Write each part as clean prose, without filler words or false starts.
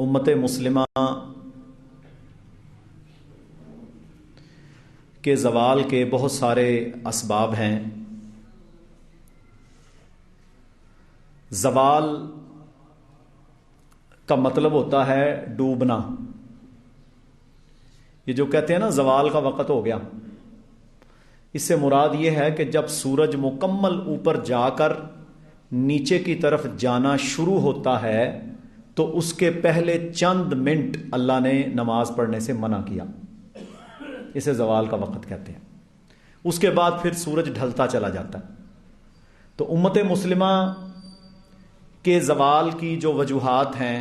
امت مسلمہ کے زوال کے بہت سارے اسباب ہیں۔ زوال کا مطلب ہوتا ہے ڈوبنا۔ یہ جو کہتے ہیں نا زوال کا وقت ہو گیا، اس سے مراد یہ ہے کہ جب سورج مکمل اوپر جا کر نیچے کی طرف جانا شروع ہوتا ہے تو اس کے پہلے چند منٹ اللہ نے نماز پڑھنے سے منع کیا، اسے زوال کا وقت کہتے ہیں۔ اس کے بعد پھر سورج ڈھلتا چلا جاتا ہے۔ تو امت مسلمہ کے زوال کی جو وجوہات ہیں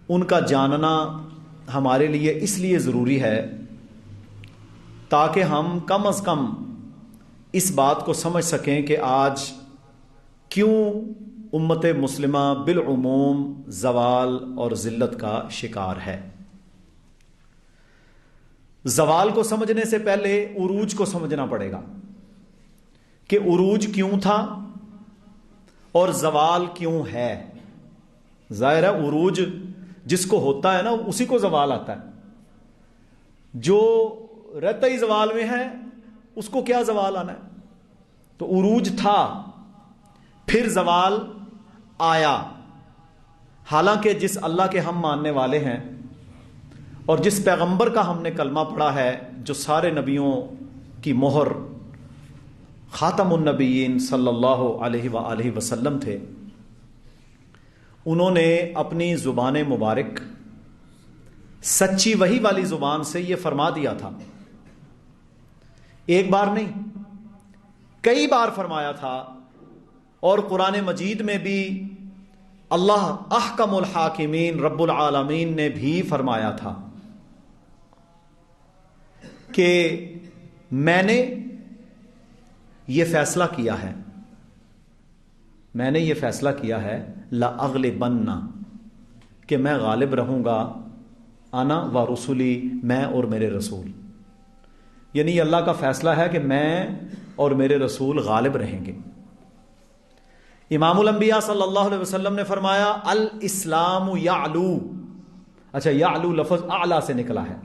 ان کا جاننا ہمارے لیے اس لیے ضروری ہے تاکہ ہم کم از کم اس بات کو سمجھ سکیں کہ آج کیوں امت مسلمہ بالعموم زوال اور ذلت کا شکار ہے۔ زوال کو سمجھنے سے پہلے عروج کو سمجھنا پڑے گا کہ عروج کیوں تھا اور زوال کیوں ہے۔ ظاہر ہے عروج جس کو ہوتا ہے نا اسی کو زوال آتا ہے، جو رہتا ہی زوال میں ہے اس کو کیا زوال آنا ہے۔ تو عروج تھا، پھر زوال آیا۔ حالانکہ جس اللہ کے ہم ماننے والے ہیں اور جس پیغمبر کا ہم نے کلمہ پڑھا ہے، جو سارے نبیوں کی مہر خاتم النبیین صلی اللہ علیہ وآلہ وسلم تھے، انہوں نے اپنی زبان مبارک سچی وحی والی زبان سے یہ فرما دیا تھا۔ ایک بار نہیں، کئی بار فرمایا تھا، اور قرآن مجید میں بھی اللہ احکم الحاکمین رب العالمین نے بھی فرمایا تھا کہ میں نے یہ فیصلہ کیا ہے، میں نے یہ فیصلہ کیا ہے لأغلبن، کہ میں غالب رہوں گا، انا و رسولی، میں اور میرے رسول۔ یعنی اللہ کا فیصلہ ہے کہ میں اور میرے رسول غالب رہیں گے۔ امام الانبیاء صلی اللہ علیہ وسلم نے فرمایا الاسلام یعلو، اچھا یعلو لفظ اعلی سے نکلا ہے،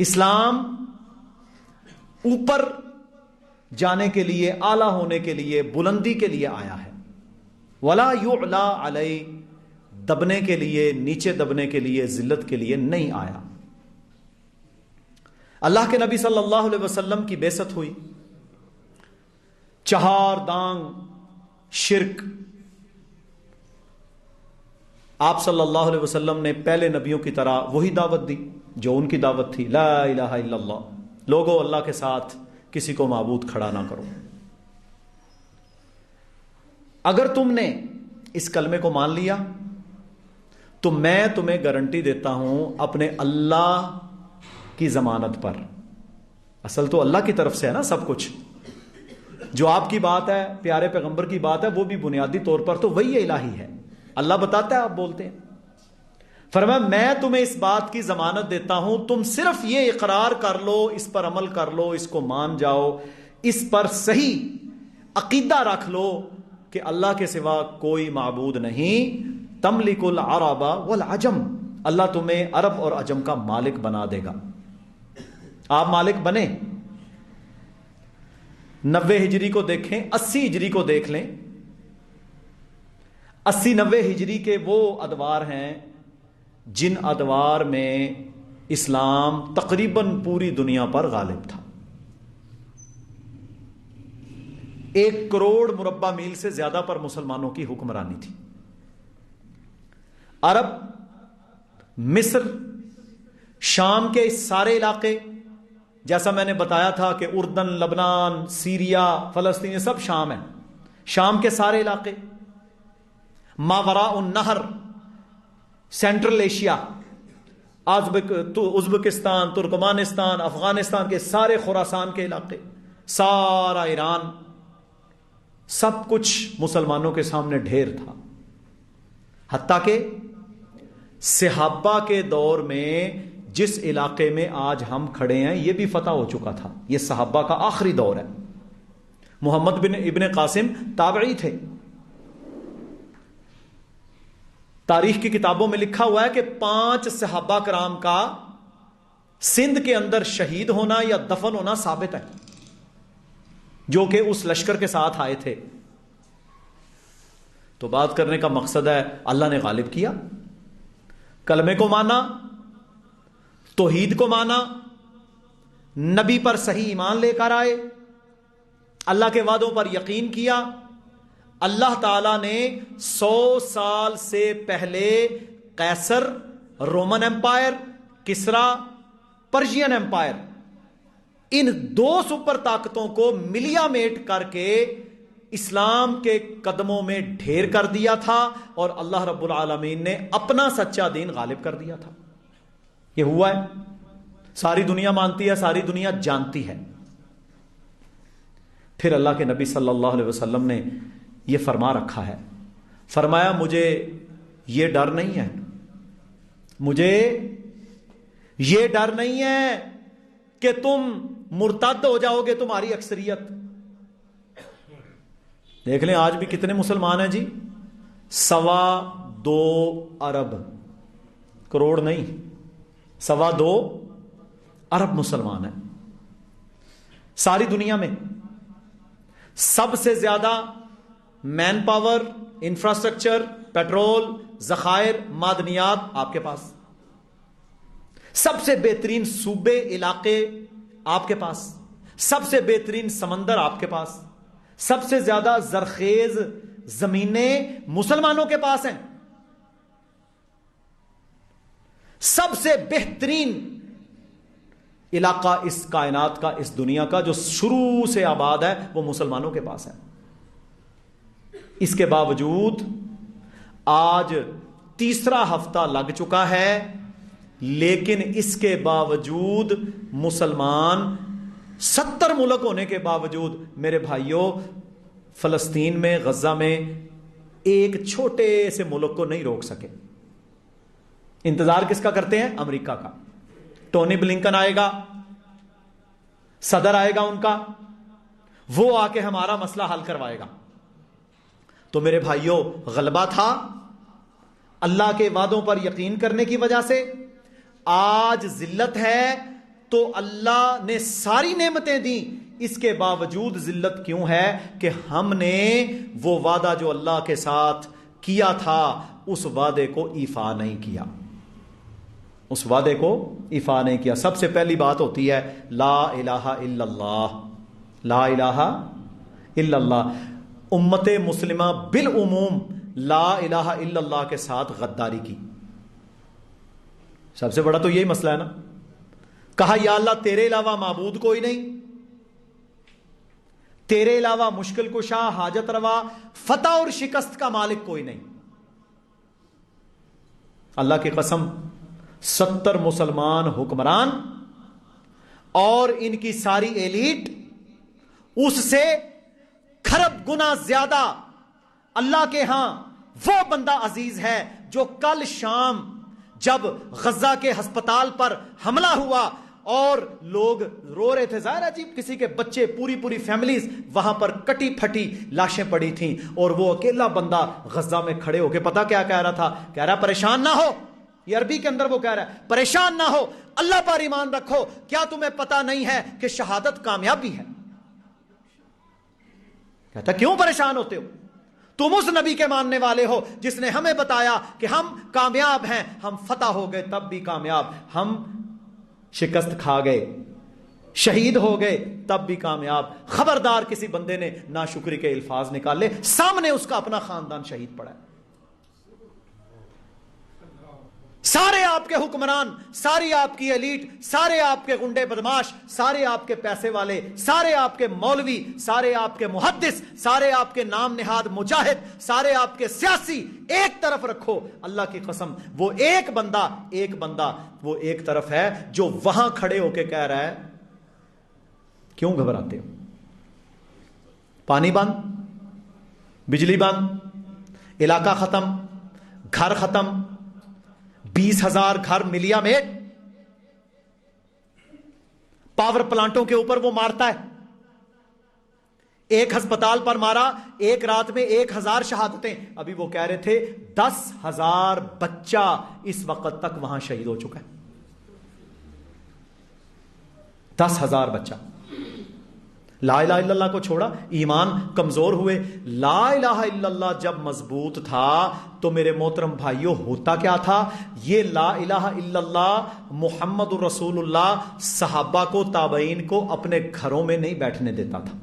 اسلام اوپر جانے کے لیے، اعلی ہونے کے لیے، بلندی کے لیے آیا ہے۔ ولا یعلا علی، دبنے کے لیے، نیچے دبنے کے لیے، ذلت کے لیے نہیں آیا۔ اللہ کے نبی صلی اللہ علیہ وسلم کی بعثت ہوئی، چہار دانگ شرک، آپ صلی اللہ علیہ وسلم نے پہلے نبیوں کی طرح وہی دعوت دی جو ان کی دعوت تھی، لا الہ الا اللہ، لوگوں اللہ کے ساتھ کسی کو معبود کھڑا نہ کرو۔ اگر تم نے اس کلمے کو مان لیا تو میں تمہیں گارنٹی دیتا ہوں اپنے اللہ کی ضمانت پر، اصل تو اللہ کی طرف سے ہے نا سب کچھ، جو آپ کی بات ہے، پیارے پیغمبر کی بات ہے، وہ بھی بنیادی طور پر تو وہی الہی ہے، اللہ بتاتا ہے، آپ بولتے ہیں۔ فرمایا میں تمہیں اس بات کی ضمانت دیتا ہوں، تم صرف یہ اقرار کر لو، اس پر عمل کر لو، اس کو مان جاؤ، اس پر صحیح عقیدہ رکھ لو کہ اللہ کے سوا کوئی معبود نہیں، تملک العرب والعجم، اللہ تمہیں عرب اور عجم کا مالک بنا دے گا۔ آپ مالک بنے۔ 90 ہجری کو دیکھیں، 80 ہجری کو دیکھ لیں، 80-90 ہجری کے وہ ادوار ہیں جن ادوار میں اسلام تقریباً پوری دنیا پر غالب تھا۔ 1 کروڑ مربع میل سے زیادہ پر مسلمانوں کی حکمرانی تھی۔ عرب، مصر، شام کے اس سارے علاقے، جیسا میں نے بتایا تھا کہ اردن، لبنان، سیریا، فلسطین، یہ سب شام ہے، شام کے سارے علاقے، ماوراء النہر، central Asia, Uzbekistan, Turkmenistan, Afghanistan کے سارے خراسان کے علاقے، سارا ایران، سب کچھ مسلمانوں کے سامنے ڈھیر تھا۔ حتیٰ کہ صحابہ کے دور میں جس علاقے میں آج ہم کھڑے ہیں یہ بھی فتح ہو چکا تھا، یہ صحابہ کا آخری دور ہے۔ محمد بن ابن قاسم تابعی تھے، تاریخ کی کتابوں میں لکھا ہوا ہے کہ 5 صحابہ کرام کا سندھ کے اندر شہید ہونا یا دفن ہونا ثابت ہے، جو کہ اس لشکر کے ساتھ آئے تھے. تو بات کرنے کا مقصد ہے اللہ نے غالب کیا، کلمے کو مانا، توحید کو مانا، نبی پر صحیح ایمان لے کر آئے، اللہ کے وعدوں پر یقین کیا. اللہ تعالیٰ نے 100 سال سے پہلے قیصر، رومن امپائر، کسرا، پرشین امپائر، ان 2 سپر طاقتوں کو ملیا میٹ کر کے اسلام کے قدموں میں ڈھیر کر دیا تھا، اور اللہ رب العالمین نے اپنا سچا دین غالب کر دیا تھا. یہ ہوا ہے، ساری دنیا مانتی ہے، ساری دنیا جانتی ہے. پھر اللہ کے نبی صلی اللہ علیہ وسلم نے یہ فرما رکھا ہے، فرمایا مجھے یہ ڈر نہیں ہے، مجھے یہ ڈر نہیں ہے کہ تم مرتد ہو جاؤ گے، تمہاری اکثریت. دیکھ لیں آج بھی کتنے مسلمان ہیں جی، 2.25 ارب، کروڑ نہیں، 2.25 ارب مسلمان ہیں ساری دنیا میں. سب سے زیادہ مین پاور، انفراسٹرکچر، پیٹرول، ذخائر، معدنیات آپ کے پاس، سب سے بہترین صوبے، علاقے آپ کے پاس، سب سے بہترین سمندر آپ کے پاس، سب سے زیادہ زرخیز زمینیں مسلمانوں کے پاس ہیں، سب سے بہترین علاقہ اس کائنات کا، اس دنیا کا جو شروع سے آباد ہے وہ مسلمانوں کے پاس ہے. اس کے باوجود آج 3را ہفتہ لگ چکا ہے، لیکن اس کے باوجود مسلمان 70 ملک ہونے کے باوجود میرے بھائیوں فلسطین میں، غزہ میں ایک چھوٹے سے ملک کو نہیں روک سکے. انتظار کس کا کرتے ہیں؟ امریکہ کا. ٹونی بلنکن آئے گا، صدر آئے گا ان کا، وہ آ کے ہمارا مسئلہ حل کروائے گا. تو میرے بھائیوں غلبہ تھا اللہ کے وعدوں پر یقین کرنے کی وجہ سے. آج ذلت ہے تو اللہ نے ساری نعمتیں دی، اس کے باوجود ذلت کیوں ہے کہ ہم نے وہ وعدہ جو اللہ کے ساتھ کیا تھا اس وعدے کو ایفا نہیں کیا، اس وعدے کو ایفا نہیں کیا. سب سے پہلی بات ہوتی ہے لا الہ الا اللہ، لا الہ الا اللہ. امت مسلمہ بالعموم لا الہ الا اللہ کے ساتھ غداری کی. سب سے بڑا تو یہی مسئلہ ہے نا. کہا یا اللہ تیرے علاوہ معبود کوئی نہیں، تیرے علاوہ مشکل کشا، حاجت روا، فتح اور شکست کا مالک کوئی نہیں. اللہ کی قسم 70 مسلمان حکمران اور ان کی ساری ایلیٹ اس سے کھرب گنا زیادہ اللہ کے ہاں وہ بندہ عزیز ہے جو کل شام جب غزہ کے ہسپتال پر حملہ ہوا اور لوگ رو رہے تھے، ظاہر ہے جی کسی کے بچے، پوری فیملیز وہاں پر کٹی پھٹی لاشیں پڑی تھیں، اور وہ اکیلا بندہ غزہ میں کھڑے ہو کے پتا کیا کہہ رہا تھا؟ کہہ رہا پریشان نہ ہو. یہ عربی کے اندر وہ کہہ رہا ہے پریشان نہ ہو، اللہ پر ایمان رکھو، کیا تمہیں پتا نہیں ہے کہ شہادت کامیابی ہے؟ کہتا کیوں پریشان ہوتے ہو؟ تم اس نبی کے ماننے والے ہو جس نے ہمیں بتایا کہ ہم کامیاب ہیں، ہم فتح ہو گئے تب بھی کامیاب، ہم شکست کھا گئے، شہید ہو گئے تب بھی کامیاب. خبردار کسی بندے نے ناشکری کے الفاظ نکالے، سامنے اس کا اپنا خاندان شہید پڑا ہے. سارے آپ کے حکمران، ساری آپ کی ایلیٹ، سارے آپ کے گنڈے بدماش، سارے آپ کے پیسے والے، سارے آپ کے مولوی، سارے آپ کے محدث، سارے آپ کے نام نہاد مجاہد، سارے آپ کے سیاسی ایک طرف رکھو، اللہ کی قسم وہ ایک بندہ وہ ایک طرف ہے جو وہاں کھڑے ہو کے کہہ رہا ہے کیوں گھبراتے ہو؟ پانی بند، بجلی بند، علاقہ ختم، گھر ختم، 20,000 گھر ملیا میٹ، پاور پلانٹوں کے اوپر وہ مارتا ہے، ایک ہسپتال پر مارا، ایک رات میں 1000 شہادتیں. ابھی وہ کہہ رہے تھے 10,000 بچہ اس وقت تک وہاں شہید ہو چکا ہے. 10,000 بچہ. لا الہ الا اللہ کو چھوڑا، ایمان کمزور ہوئے. لا الہ الا اللہ جب مضبوط تھا تو میرے محترم بھائیوں ہوتا کیا تھا؟ یہ لا الہ الا اللہ محمد رسول اللہ صحابہ کو، تابعین کو اپنے گھروں میں نہیں بیٹھنے دیتا تھا.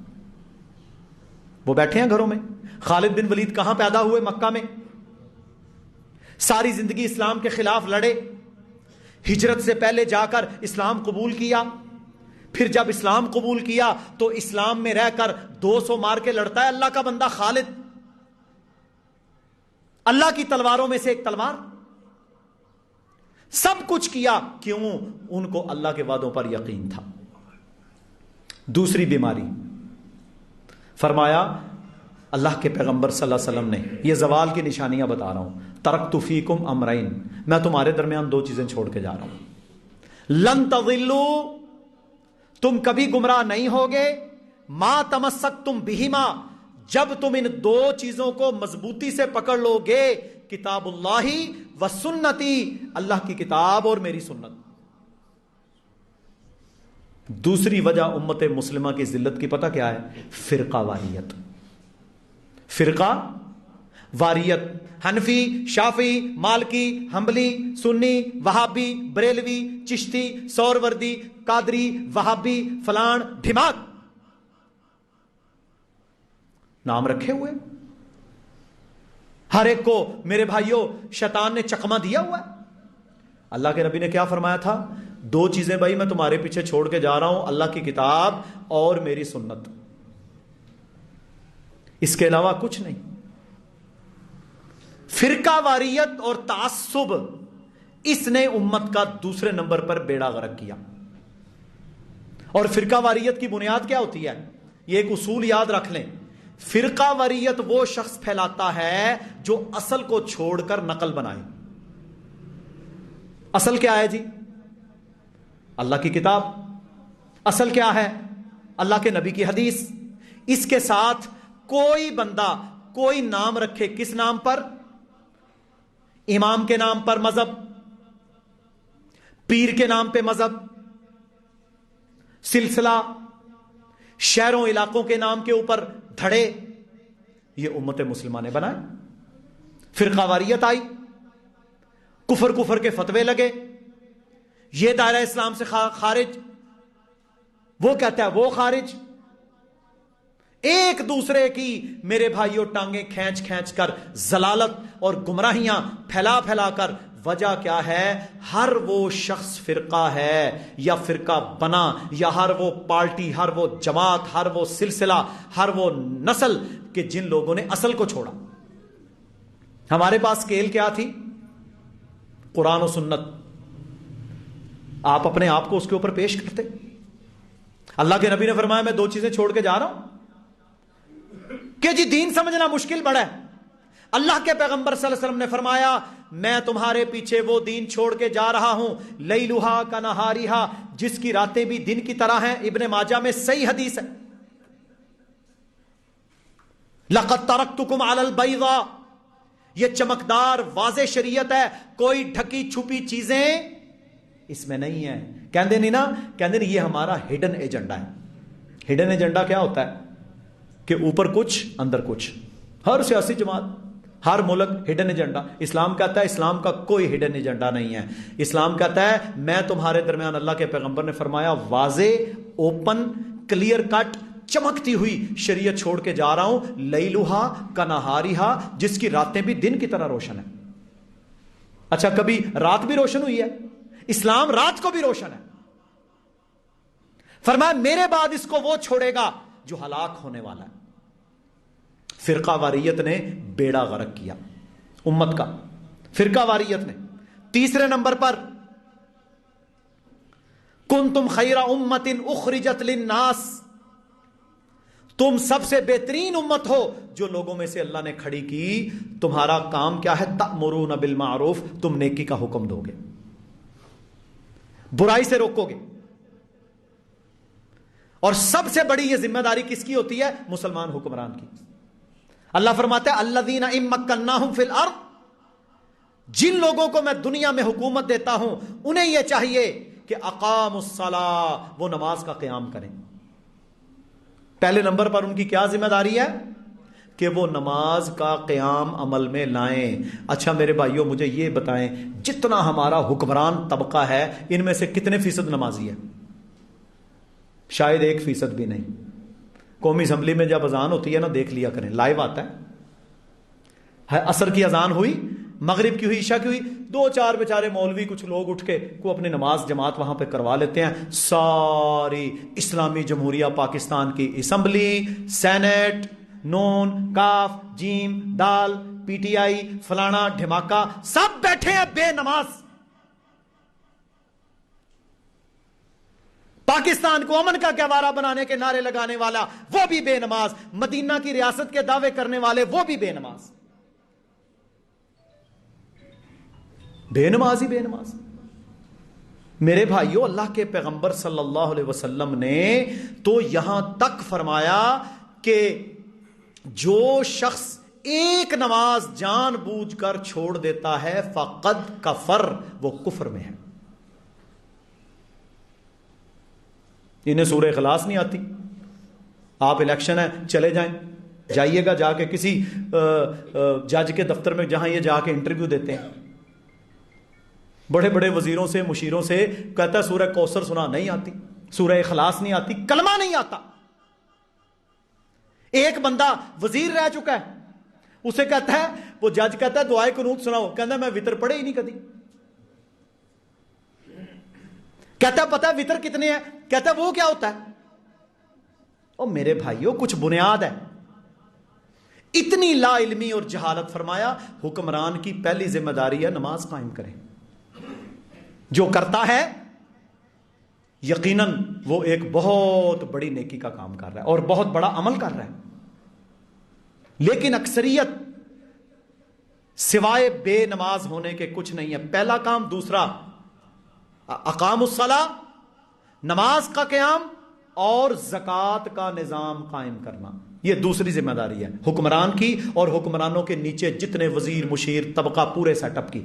وہ بیٹھے ہیں گھروں میں. خالد بن ولید کہاں پیدا ہوئے؟ مکہ میں. ساری زندگی اسلام کے خلاف لڑے، ہجرت سے پہلے جا کر اسلام قبول کیا. پھر جب اسلام قبول کیا تو اسلام میں رہ کر 200 مار کے لڑتا ہے اللہ کا بندہ خالد. اللہ کی تلواروں میں سے ایک تلوار. سب کچھ کیا، کیوں؟ ان کو اللہ کے وعدوں پر یقین تھا. دوسری بیماری، فرمایا اللہ کے پیغمبر صلی اللہ علیہ وسلم نے، یہ زوال کی نشانیاں بتا رہا ہوں، ترکت فیکم امرین، میں تمہارے درمیان 2 چیزیں چھوڑ کے جا رہا ہوں. لن تضلوا، تم کبھی گمراہ نہیں ہوگے، ما تمسکتم بہما، جب تم ان 2 چیزوں کو مضبوطی سے پکڑ لو گے، کتاب اللہ و سنتی، اللہ کی کتاب اور میری سنت. دوسری وجہ امت مسلمہ کی ذلت کی پتہ کیا ہے؟ فرقہ واریت. فرقہ واریت، حنفی، شافعی، مالکی، حنبلی، سنی، وہابی، بریلوی، چشتی، سوروردی، قادری، وہابی، فلان ڈھماک، نام رکھے ہوئے. ہر ایک کو میرے بھائیوں شیطان نے چکمہ دیا ہوا ہے. اللہ کے نبی نے کیا فرمایا تھا؟ 2 چیزیں بھائی میں تمہارے پیچھے چھوڑ کے جا رہا ہوں، اللہ کی کتاب اور میری سنت، اس کے علاوہ کچھ نہیں. فرقہ واریت اور تعصب، اس نے امت کا دوسرے نمبر پر بیڑا غرق کیا. اور فرقہ واریت کی بنیاد کیا ہوتی ہے؟ یہ ایک اصول یاد رکھ لیں. فرقہ واریت وہ شخص پھیلاتا ہے جو اصل کو چھوڑ کر نقل بنائے. اصل کیا ہے جی؟ اللہ کی کتاب. اصل کیا ہے؟ اللہ کے نبی کی حدیث. اس کے ساتھ کوئی بندہ کوئی نام رکھے، کس نام پر؟ امام کے نام پر مذہب، پیر کے نام پہ مذہب، سلسلہ، شہروں علاقوں کے نام کے اوپر دھڑے، یہ امت مسلمہ نے بنائے. فرقہ واریت آئی، کفر کے فتوے لگے، یہ دائرہ اسلام سے خارج، وہ کہتا ہے وہ خارج. ایک دوسرے کی میرے بھائیوں ٹانگیں کھینچ کھینچ کر ضلالت اور گمراہیاں پھیلا پھیلا کر. وجہ کیا ہے؟ ہر وہ شخص فرقہ ہے یا فرقہ بنا، یا ہر وہ پارٹی، ہر وہ جماعت، ہر وہ سلسلہ، ہر وہ نسل کہ جن لوگوں نے اصل کو چھوڑا. ہمارے پاس اسکیل کیا تھی؟ قرآن و سنت. آپ اپنے آپ کو اس کے اوپر پیش کرتے. اللہ کے نبی نے فرمایا میں 2 چیزیں چھوڑ کے جا رہا ہوں کہ جی دین سمجھنا مشکل بڑا ہے. اللہ کے پیغمبر صلی اللہ علیہ وسلم نے فرمایا میں تمہارے پیچھے وہ دین چھوڑ کے جا رہا ہوں، لیلھا کنہاریھا، جس کی راتیں بھی دن کی طرح ہیں. ابن ماجہ میں صحیح حدیث ہے. لقد ترکتکم علی البیضاء، یہ چمکدار واضح شریعت ہے، کوئی ڈھکی چھپی چیزیں اس میں نہیں ہے. کہندے نہیں نا، کہندے نہیں، یہ ہمارا ہڈن ایجنڈا ہے. ہڈن ایجنڈا کیا ہوتا ہے؟ کہ اوپر کچھ اندر کچھ. ہر سیاسی جماعت، ہر ملک ہڈن ایجنڈا. اسلام کہتا ہے اسلام کا کوئی ہڈن ایجنڈا نہیں ہے. اسلام کہتا ہے میں تمہارے درمیان، اللہ کے پیغمبر نے فرمایا واضح، اوپن، کلیئر کٹ، چمکتی ہوئی شریعت چھوڑ کے جا رہا ہوں، لیلھا کنہاریھا، جس کی راتیں بھی دن کی طرح روشن ہے. اچھا کبھی رات بھی روشن ہوئی ہے؟ اسلام رات کو بھی روشن ہے. فرمایا میرے بعد اس کو وہ چھوڑے گا جو ہلاک ہونے والا ہے. فرقہ واریت نے بیڑا غرق کیا امت کا. فرقہ واریت نے. تیسرے نمبر پر کنتم خیر امت اخرجت للناس، تم سب سے بہترین امت ہو جو لوگوں میں سے اللہ نے کھڑی کی. تمہارا کام کیا ہے؟ تأمرون بالمعروف، تم نیکی کا حکم دو گے، برائی سے روکو گے. اور سب سے بڑی یہ ذمہ داری کس کی ہوتی ہے؟ مسلمان حکمران کی. اللہ فرماتا ہے الذین ان مکناہم فی الارض، جن لوگوں کو میں دنیا میں حکومت دیتا ہوں انہیں یہ چاہیے کہ اقاموا الصلاۃ، وہ نماز کا قیام کریں. پہلے نمبر پر ان کی کیا ذمہ داری ہے؟ کہ وہ نماز کا قیام عمل میں لائیں. اچھا میرے بھائیوں مجھے یہ بتائیں، جتنا ہمارا حکمران طبقہ ہے ان میں سے کتنے فیصد نمازی ہے؟ شاید 1% بھی نہیں. قومی اسمبلی میں جب اذان ہوتی ہے نا، دیکھ لیا کریں، لائیو آتا ہے. عصر کی اذان ہوئی، مغرب کی ہوئی، عشاء کی ہوئی، 2-4 بیچارے مولوی کچھ لوگ اٹھ کے کو اپنی نماز جماعت وہاں پہ کروا لیتے ہیں. ساری اسلامی جمہوریہ پاکستان کی اسمبلی، سینٹ، نون، کاف، جیم، دال، پی ٹی آئی، فلانا ڈھماکہ، سب بیٹھے ہیں بے نماز. پاکستان کو امن کا گہوارہ بنانے کے نعرے لگانے والا وہ بھی بے نماز، مدینہ کی ریاست کے دعوے کرنے والے وہ بھی بے نماز. بے نماز ہی بے نماز. میرے بھائیوں، اللہ کے پیغمبر صلی اللہ علیہ وسلم نے تو یہاں تک فرمایا کہ جو شخص ایک نماز جان بوجھ کر چھوڑ دیتا ہے فقد کفر، وہ کفر میں ہے. انہیں سورہ اخلاص نہیں آتی. آپ الیکشن ہے چلے جائیں، جائیے گا جا کے کسی جج کے دفتر میں جہاں یہ جا کے انٹرویو دیتے ہیں، بڑے بڑے وزیروں سے مشیروں سے کہتا ہے سورہ کوثر سنا، نہیں آتی، سورہ اخلاص نہیں آتی، کلمہ نہیں آتا. ایک بندہ وزیر رہ چکا ہے، اسے کہتا ہے، وہ جج کہتا ہے دعائے قنوت سناؤ، کہتا ہے میں وتر پڑھے ہی نہیں کبھی. کہتا ہے پتہ ہے وتر کتنے ہیں؟ کہتا ہے وہ کیا ہوتا ہے؟ او میرے بھائیوں کچھ بنیاد ہے. اتنی لا علمی اور جہالت. فرمایا حکمران کی پہلی ذمہ داری ہے نماز قائم کریں. جو کرتا ہے یقیناً وہ ایک بہت بڑی نیکی کا کام کر رہا ہے اور بہت بڑا عمل کر رہا ہے. لیکن اکثریت سوائے بے نماز ہونے کے کچھ نہیں ہے. پہلا کام. دوسرا اقام الصلاۃ، نماز کا قیام، اور زکوٰۃ کا نظام قائم کرنا. یہ دوسری ذمہ داری ہے حکمران کی اور حکمرانوں کے نیچے جتنے وزیر مشیر طبقہ پورے سیٹ اپ کی.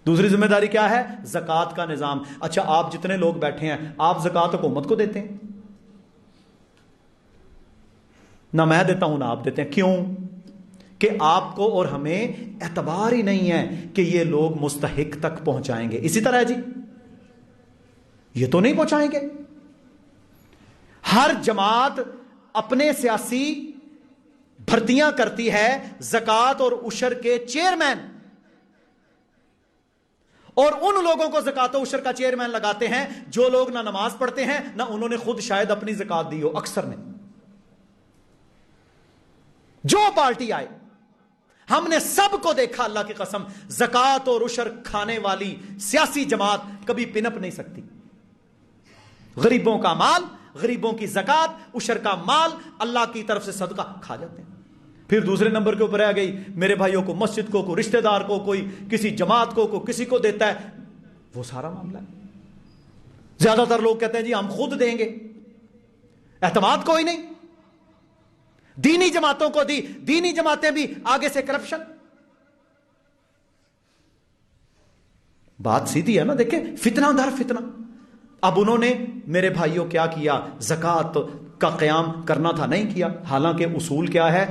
دوسری ذمہ داری کیا ہے؟ زکوٰۃ کا نظام. اچھا آپ جتنے لوگ بیٹھے ہیں آپ زکوٰۃ حکومت کو دیتے ہیں؟ نہ میں دیتا ہوں نہ آپ دیتے ہیں. کیوں؟ کہ آپ کو اور ہمیں اعتبار ہی نہیں ہے کہ یہ لوگ مستحق تک پہنچائیں گے. اسی طرح جی یہ تو نہیں پہنچائیں گے. ہر جماعت اپنے سیاسی بھرتیاں کرتی ہے زکوٰۃ اور عشر کے چیئرمین، اور ان لوگوں کو زکوٰۃ و عشر کا چیئرمین لگاتے ہیں جو لوگ نہ نماز پڑھتے ہیں نہ انہوں نے خود شاید اپنی زکوٰۃ دی ہو. اکثر نے جو پارٹی آئے ہم نے سب کو دیکھا، اللہ کی قسم زکوٰۃ اور عشر کھانے والی سیاسی جماعت کبھی پن اپ نہیں سکتی. غریبوں کا مال، غریبوں کی زکوٰۃ، عشر کا مال اللہ کی طرف سے صدقہ کھا جاتے ہیں. پھر دوسرے نمبر کے اوپر آ گئی میرے بھائیوں کو مسجد کو، کوئی رشتہ دار کو، کوئی کسی جماعت کو، کوئی کسی کو دیتا ہے، وہ سارا معاملہ ہے. زیادہ تر لوگ کہتے ہیں جی ہم خود دیں گے، اعتماد کوئی نہیں. دینی جماعتوں کو دی، دینی جماعتیں بھی آگے سے کرپشن. بات سیدھی ہے نا. دیکھیں فتنہ در فتنہ. اب انہوں نے میرے بھائیوں کیا کیا؟ زکوٰۃ کا قیام کرنا تھا، نہیں کیا. حالانکہ اصول کیا ہے؟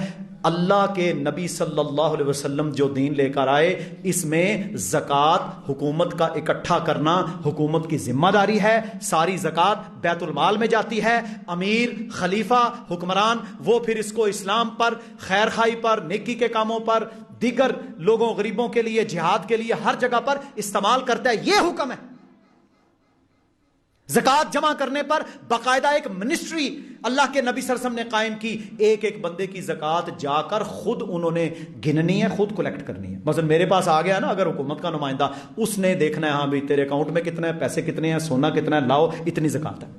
اللہ کے نبی صلی اللہ علیہ وسلم جو دین لے کر آئے اس میں زکوٰۃ حکومت کا اکٹھا کرنا حکومت کی ذمہ داری ہے. ساری زکوٰۃ بیت المال میں جاتی ہے. امیر، خلیفہ، حکمران وہ پھر اس کو اسلام پر، خیر خائی پر، نیکی کے کاموں پر، دیگر لوگوں غریبوں کے لیے، جہاد کے لیے ہر جگہ پر استعمال کرتا ہے. یہ حکم ہے. زکوٰۃ جمع کرنے پر باقاعدہ ایک منسٹری اللہ کے نبی صلی اللہ علیہ وسلم نے قائم کی. ایک ایک بندے کی زکوٰۃ جا کر خود انہوں نے گننی ہے، خود کلیکٹ کرنی ہے. مثلا میرے پاس آ گیا نا اگر حکومت کا نمائندہ، اس نے دیکھنا ہے ہاں بھائی تیرے اکاؤنٹ میں کتنا ہے، پیسے کتنے ہیں، سونا کتنا ہے، لاؤ اتنی زکوٰۃ ہے.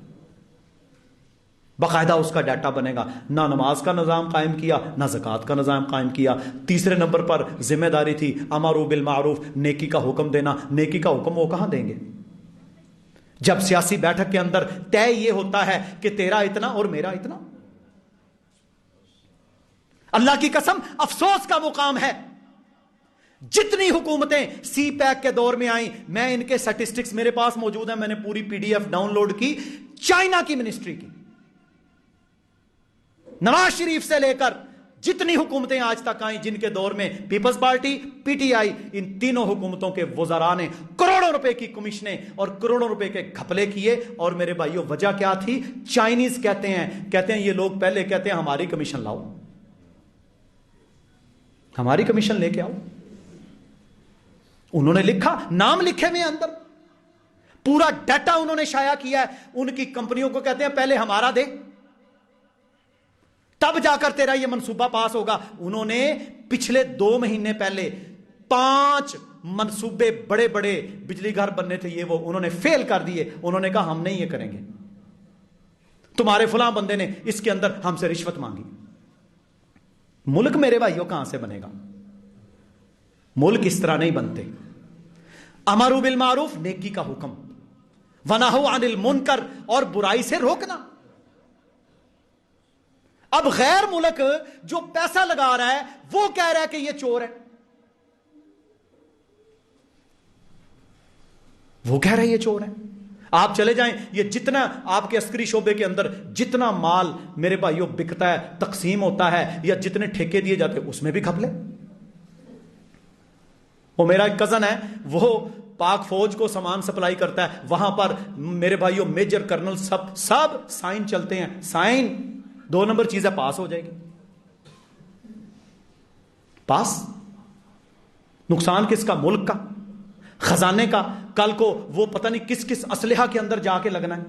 باقاعدہ اس کا ڈیٹا بنے گا. نہ نماز کا نظام قائم کیا، نہ زکوٰۃ کا نظام قائم کیا. تیسرے نمبر پر ذمہ داری تھی امروا بالمعروف، نیکی کا حکم دینا. نیکی کا حکم وہ کہاں دیں گے جب سیاسی بیٹھک کے اندر طے یہ ہوتا ہے کہ تیرا اتنا اور میرا اتنا. اللہ کی قسم افسوس کا مقام ہے. جتنی حکومتیں سی پیک کے دور میں آئیں, میں ان کے سٹیسٹکس میرے پاس موجود ہیں, میں نے پوری P D F download کی, چائنا کی منسٹری کی, نواز شریف سے لے کر جتنی حکومتیں آج تک آئیں جن کے دور میں People's Party, P T I, ان تینوں حکومتوں کے وزراء نے کروڑوں روپے کی کمیشنیں اور کروڑوں روپے کے گھپلے کیے. اور میرے بھائیوں وجہ کیا تھی؟ چائنیز کہتے ہیں یہ لوگ پہلے کہتے ہیں ہماری کمیشن لاؤ, ہماری کمیشن لے کے آؤ. انہوں نے لکھا, نام لکھے ہوئے اندر, پورا ڈیٹا انہوں نے شائع کیا ہے. ان کی کمپنیوں کو کہتے ہیں پہلے ہمارا دے تب جا کر تیرا یہ منصوبہ پاس ہوگا. انہوں نے پچھلے 2 مہینے پہلے 5 منصوبے بڑے بڑے بجلی گھر بننے تھے, یہ وہ انہوں نے فیل کر دیے. انہوں نے کہا ہم نہیں یہ کریں گے, تمہارے فلاں بندے نے اس کے اندر ہم سے رشوت مانگی. ملک میرے بھائیوں کہاں سے بنے گا؟ ملک اس طرح نہیں بنتے. امر بالمعروف, نیکی کا حکم, ونہو عن المنکر, اور برائی سے روکنا. اب غیر ملک جو پیسہ لگا رہا ہے وہ کہہ رہا ہے کہ یہ چور ہے, وہ کہہ رہا ہے یہ چور ہے. آپ چلے جائیں, یہ جتنا آپ کے عسکری شعبے کے اندر جتنا مال میرے بھائیوں بکتا ہے, تقسیم ہوتا ہے, یا جتنے ٹھیکے دیے جاتے ہیں, اس میں بھی کھپ لے. وہ میرا ایک کزن ہے, وہ پاک فوج کو سامان سپلائی کرتا ہے, وہاں پر میرے بھائیوں میجر کرنل سب سائن چلتے ہیں. سائن 2 نمبر چیز ہے, پاس ہو جائے گی. پاس. نقصان کس کا؟ ملک کا, خزانے کا. کل کو وہ پتہ نہیں کس کس اسلحہ کے اندر جا کے لگنا ہے.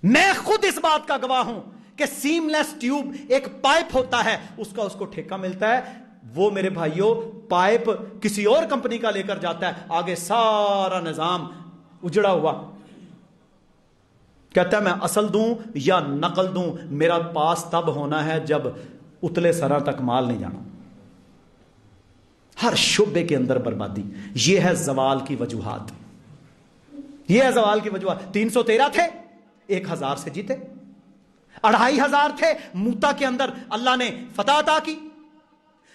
میں خود اس بات کا گواہ ہوں کہ سیم لیس ٹیوب ایک پائپ ہوتا ہے, اس کو ٹھیکہ ملتا ہے. وہ میرے بھائیوں پائپ کسی اور کمپنی کا لے کر جاتا ہے, آگے سارا نظام اجڑا ہوا. کہتا ہے میں اصل دوں یا نقل دوں, میرا پاس تب ہونا ہے جب اتلے سرا تک مال نہیں جانا. ہر شعبے کے اندر بربادی. یہ ہے زوال کی وجوہات, یہ ہے زوال کی وجوہات. 313 تھے, 1000 سے جیتے. 2500 تھے, موتا کے اندر اللہ نے فتح عطا کی.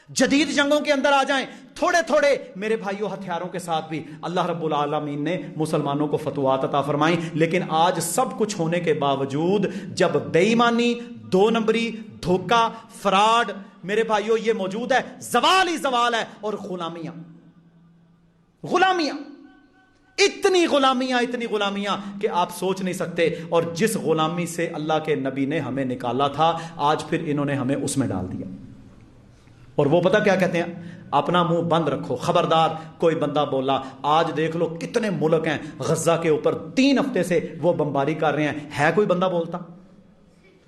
جدید جنگوں کے اندر آ جائیں, تھوڑے تھوڑے میرے بھائیوں ہتھیاروں کے ساتھ بھی اللہ رب العالمین نے مسلمانوں کو فتوحات عطا فرمائیں. لیکن آج سب کچھ ہونے کے باوجود جب بے ایمانی, 2 نمبری, دھوکہ, فراڈ میرے بھائیوں یہ موجود ہے, زوال ہی زوال ہے. اور غلامیاں, اتنی غلامیاں کہ آپ سوچ نہیں سکتے. اور جس غلامی سے اللہ کے نبی نے ہمیں نکالا تھا, آج پھر انہوں نے ہمیں اس میں ڈال دیا. اور وہ پتہ کیا کہتے ہیں؟ اپنا منہ بند رکھو, خبردار کوئی بندہ بولا. آج دیکھ لو کتنے ملک ہیں غزہ کے اوپر 3 ہفتے سے وہ بمباری کر رہے ہیں, ہے کوئی بندہ بولتا؟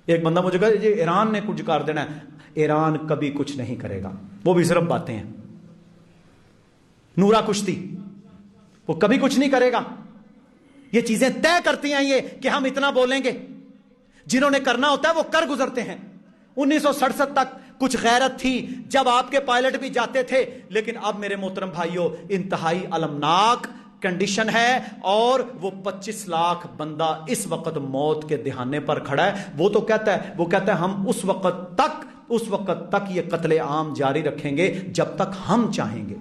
ایک بندہ مجھے کہا یہ ایران نے کچھ کر دینا ہے. ایران کبھی کچھ نہیں کرے گا, وہ بھی صرف باتیں ہیں. نورا کشتی, وہ کبھی کچھ نہیں کرے گا. یہ چیزیں طے کرتی ہیں یہ کہ ہم اتنا بولیں گے, جنہوں نے کرنا ہوتا ہے وہ کر گزرتے ہیں. 1967 تک کچھ غیرت تھی جب آپ کے پائلٹ بھی جاتے تھے, لیکن اب میرے محترم بھائیوں انتہائی المناک کنڈیشن ہے. اور وہ 25 لاکھ بندہ اس وقت موت کے دہانے پر کھڑا ہے. وہ کہتا ہے ہم اس وقت تک یہ قتل عام جاری رکھیں گے جب تک ہم چاہیں گے.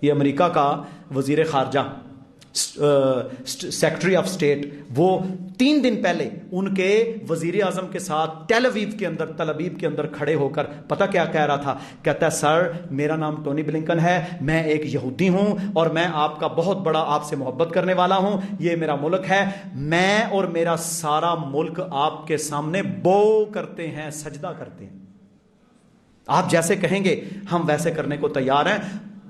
یہ امریکہ کا وزیر خارجہ, سیکرٹری آف اسٹیٹ, وہ 3 دن پہلے ان کے وزیر اعظم کے ساتھ تل ابیب کے اندر کھڑے ہو کر پتہ کیا کہہ رہا تھا؟ کہتا ہے سر میرا نام ٹونی بلنکن ہے, میں ایک یہودی ہوں اور میں آپ کا بہت بڑا آپ سے محبت کرنے والا ہوں. یہ میرا ملک ہے, میں اور میرا سارا ملک آپ کے سامنے بو کرتے ہیں, سجدہ کرتے ہیں. آپ جیسے کہیں گے ہم ویسے کرنے کو تیار ہیں.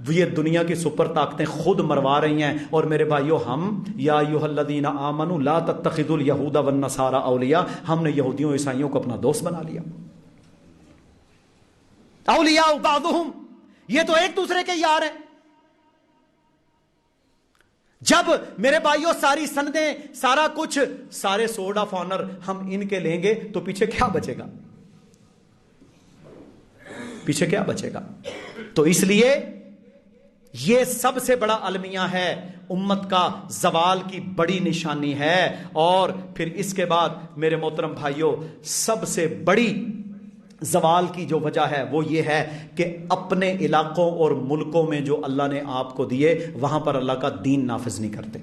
یہ دنیا کی سپر طاقتیں خود مروا رہی ہیں. اور میرے بھائیوں ہم یا ایھا الذین آمنوا لا تتخذوا الیہود والنصارى اولیاء, ہم نے یہودیوں عیسائیوں کو اپنا دوست بنا لیا. اولیاء بعضهم, یہ تو ایک دوسرے کے یار ہیں. جب میرے بھائیوں ساری سندیں, سارا کچھ, سارے سورڈ آف آنر ہم ان کے لیں گے تو پیچھے کیا بچے گا؟ پیچھے کیا بچے گا؟ تو اس لیے یہ سب سے بڑا المیہ ہے، امت کا زوال کی بڑی نشانی ہے۔ اور پھر اس کے بعد میرے محترم بھائیوں، سب سے بڑی زوال کی جو وجہ ہے وہ یہ ہے کہ اپنے علاقوں اور ملکوں میں جو اللہ نے آپ کو دیے وہاں پر اللہ کا دین نافذ نہیں کرتے۔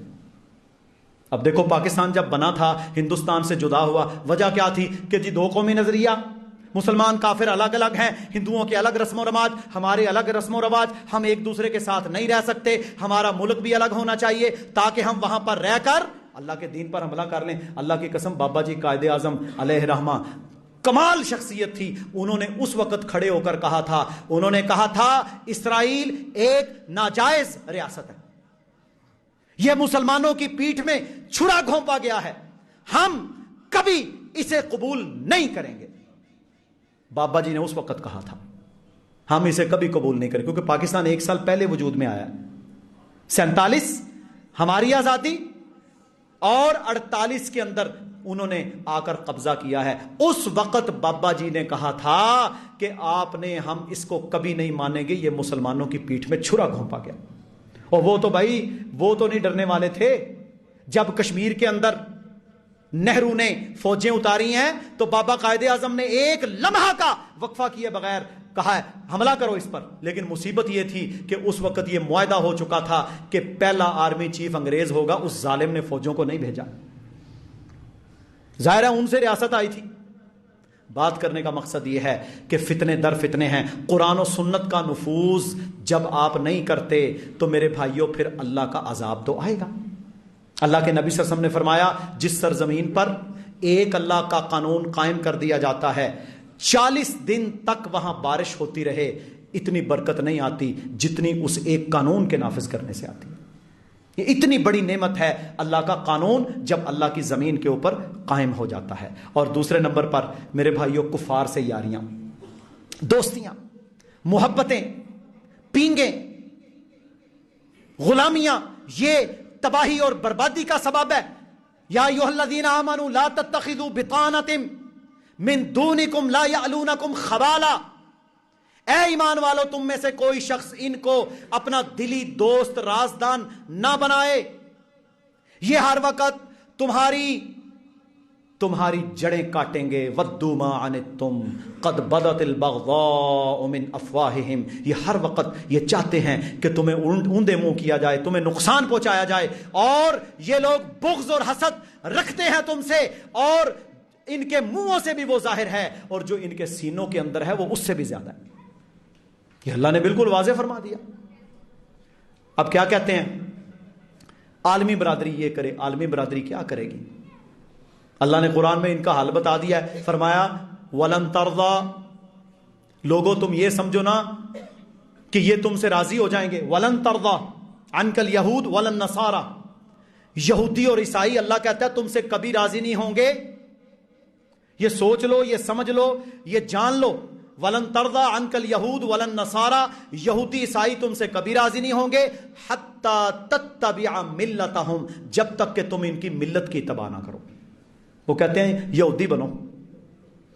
اب دیکھو، پاکستان جب بنا تھا، ہندوستان سے جدا ہوا، وجہ کیا تھی کہ جی دو قومی نظریہ، مسلمان کافر الگ الگ ہیں، ہندوؤں کے الگ رسم و رواج، ہمارے الگ رسم و رواج، ہم ایک دوسرے کے ساتھ نہیں رہ سکتے، ہمارا ملک بھی الگ ہونا چاہیے تاکہ ہم وہاں پر رہ کر اللہ کے دین پر حملہ کر لیں۔ اللہ کی قسم، بابا جی قائد اعظم علیہ رحمہ کمال شخصیت تھی، انہوں نے اس وقت کھڑے ہو کر کہا تھا، انہوں نے کہا تھا اسرائیل ایک ناجائز ریاست ہے، یہ مسلمانوں کی پیٹھ میں چھرا گھونپا گیا ہے، ہم کبھی اسے قبول نہیں کریں گے۔ بابا جی نے اس وقت کہا تھا ہم اسے کبھی قبول نہیں کریں، کیونکہ پاکستان 1 سال پہلے وجود میں آیا، 47 ہماری آزادی اور 48 کے اندر انہوں نے آ کر قبضہ کیا ہے۔ اس وقت بابا جی نے کہا تھا کہ آپ نے، ہم اس کو کبھی نہیں مانیں گے، یہ مسلمانوں کی پیٹھ میں چھرا گھونپا گیا۔ اور وہ تو بھائی، وہ تو نہیں ڈرنے والے تھے۔ جب کشمیر کے اندر نہرو نے فوجیں اتاری ہیں تو بابا قائد اعظم نے ایک لمحہ کا وقفہ کیے بغیر کہا ہے حملہ کرو اس پر، لیکن مصیبت یہ تھی کہ اس وقت یہ معاہدہ ہو چکا تھا کہ پہلا آرمی چیف انگریز ہوگا، اس ظالم نے فوجوں کو نہیں بھیجا۔ ظاہر ہے ان سے ریاست آئی تھی۔ بات کرنے کا مقصد یہ ہے کہ فتنے در فتنے ہیں، قرآن و سنت کا نفوذ جب آپ نہیں کرتے تو میرے بھائیوں پھر اللہ کا عذاب تو آئے گا۔ اللہ کے نبی صلی اللہ علیہ وسلم نے فرمایا، جس سرزمین پر ایک اللہ کا قانون قائم کر دیا جاتا ہے، 40 دن تک وہاں بارش ہوتی رہے، اتنی برکت نہیں آتی جتنی اس ایک قانون کے نافذ کرنے سے آتی ہے۔ یہ اتنی بڑی نعمت ہے اللہ کا قانون جب اللہ کی زمین کے اوپر قائم ہو جاتا ہے۔ اور دوسرے نمبر پر میرے بھائیوں، کفار سے یاریاں، دوستیاں، محبتیں، پینگیں، غلامیاں، یہ تباہی اور بربادی کا سبب ہے۔ یا ایھا الذین آمنوا لا تتخذوا بطانۃ من دونکم لا یعلونکم خبالا، اے ایمان والو تم میں سے کوئی شخص ان کو اپنا دلی دوست رازدان نہ بنائے، یہ ہر وقت تمہاری جڑیں کاٹیں گے۔ وَدُّوا مَا عَنِتُّمْ قَدْ بَدَتِ الْبَغْضَاءُ مِنْ أَفْوَاهِهِمْ، یہ ہر وقت یہ چاہتے ہیں کہ تمہیں اوندے منہ کیا جائے، تمہیں نقصان پہنچایا جائے، اور یہ لوگ بغض اور حسد رکھتے ہیں تم سے، اور ان کے منہوں سے بھی وہ ظاہر ہے، اور جو ان کے سینوں کے اندر ہے وہ اس سے بھی زیادہ ہے۔ یہ اللہ نے بالکل واضح فرما دیا۔ اب کیا کہتے ہیں؟ عالمی برادری یہ کرے، عالمی برادری کیا کرے گی؟ اللہ نے قرآن میں ان کا حال بتا دیا ہے، فرمایا وَلَن تَرْضَىٰ، لوگوں تم یہ سمجھو نا کہ یہ تم سے راضی ہو جائیں گے۔ وَلَن تَرْضَىٰ عَنْكَ الْيَهُودُ وَلَا النَّصَارَىٰ، یہودی اور عیسائی اللہ کہتا ہے تم سے کبھی راضی نہیں ہوں گے۔ یہ سوچ لو، یہ سمجھ لو، یہ جان لو، وَلَن تَرْضَىٰ عَنْكَ الْيَهُودُ وَلَا النَّصَارَىٰ، یہودی عیسائی تم سے کبھی راضی نہیں ہوں گے، حَتَّىٰ تَتَّبِعَ مِلَّتَهُمْ، جب تک کہ تم ان کی ملت کی اتباع نہ کرو۔ وہ کہتے ہیں یہودی بنو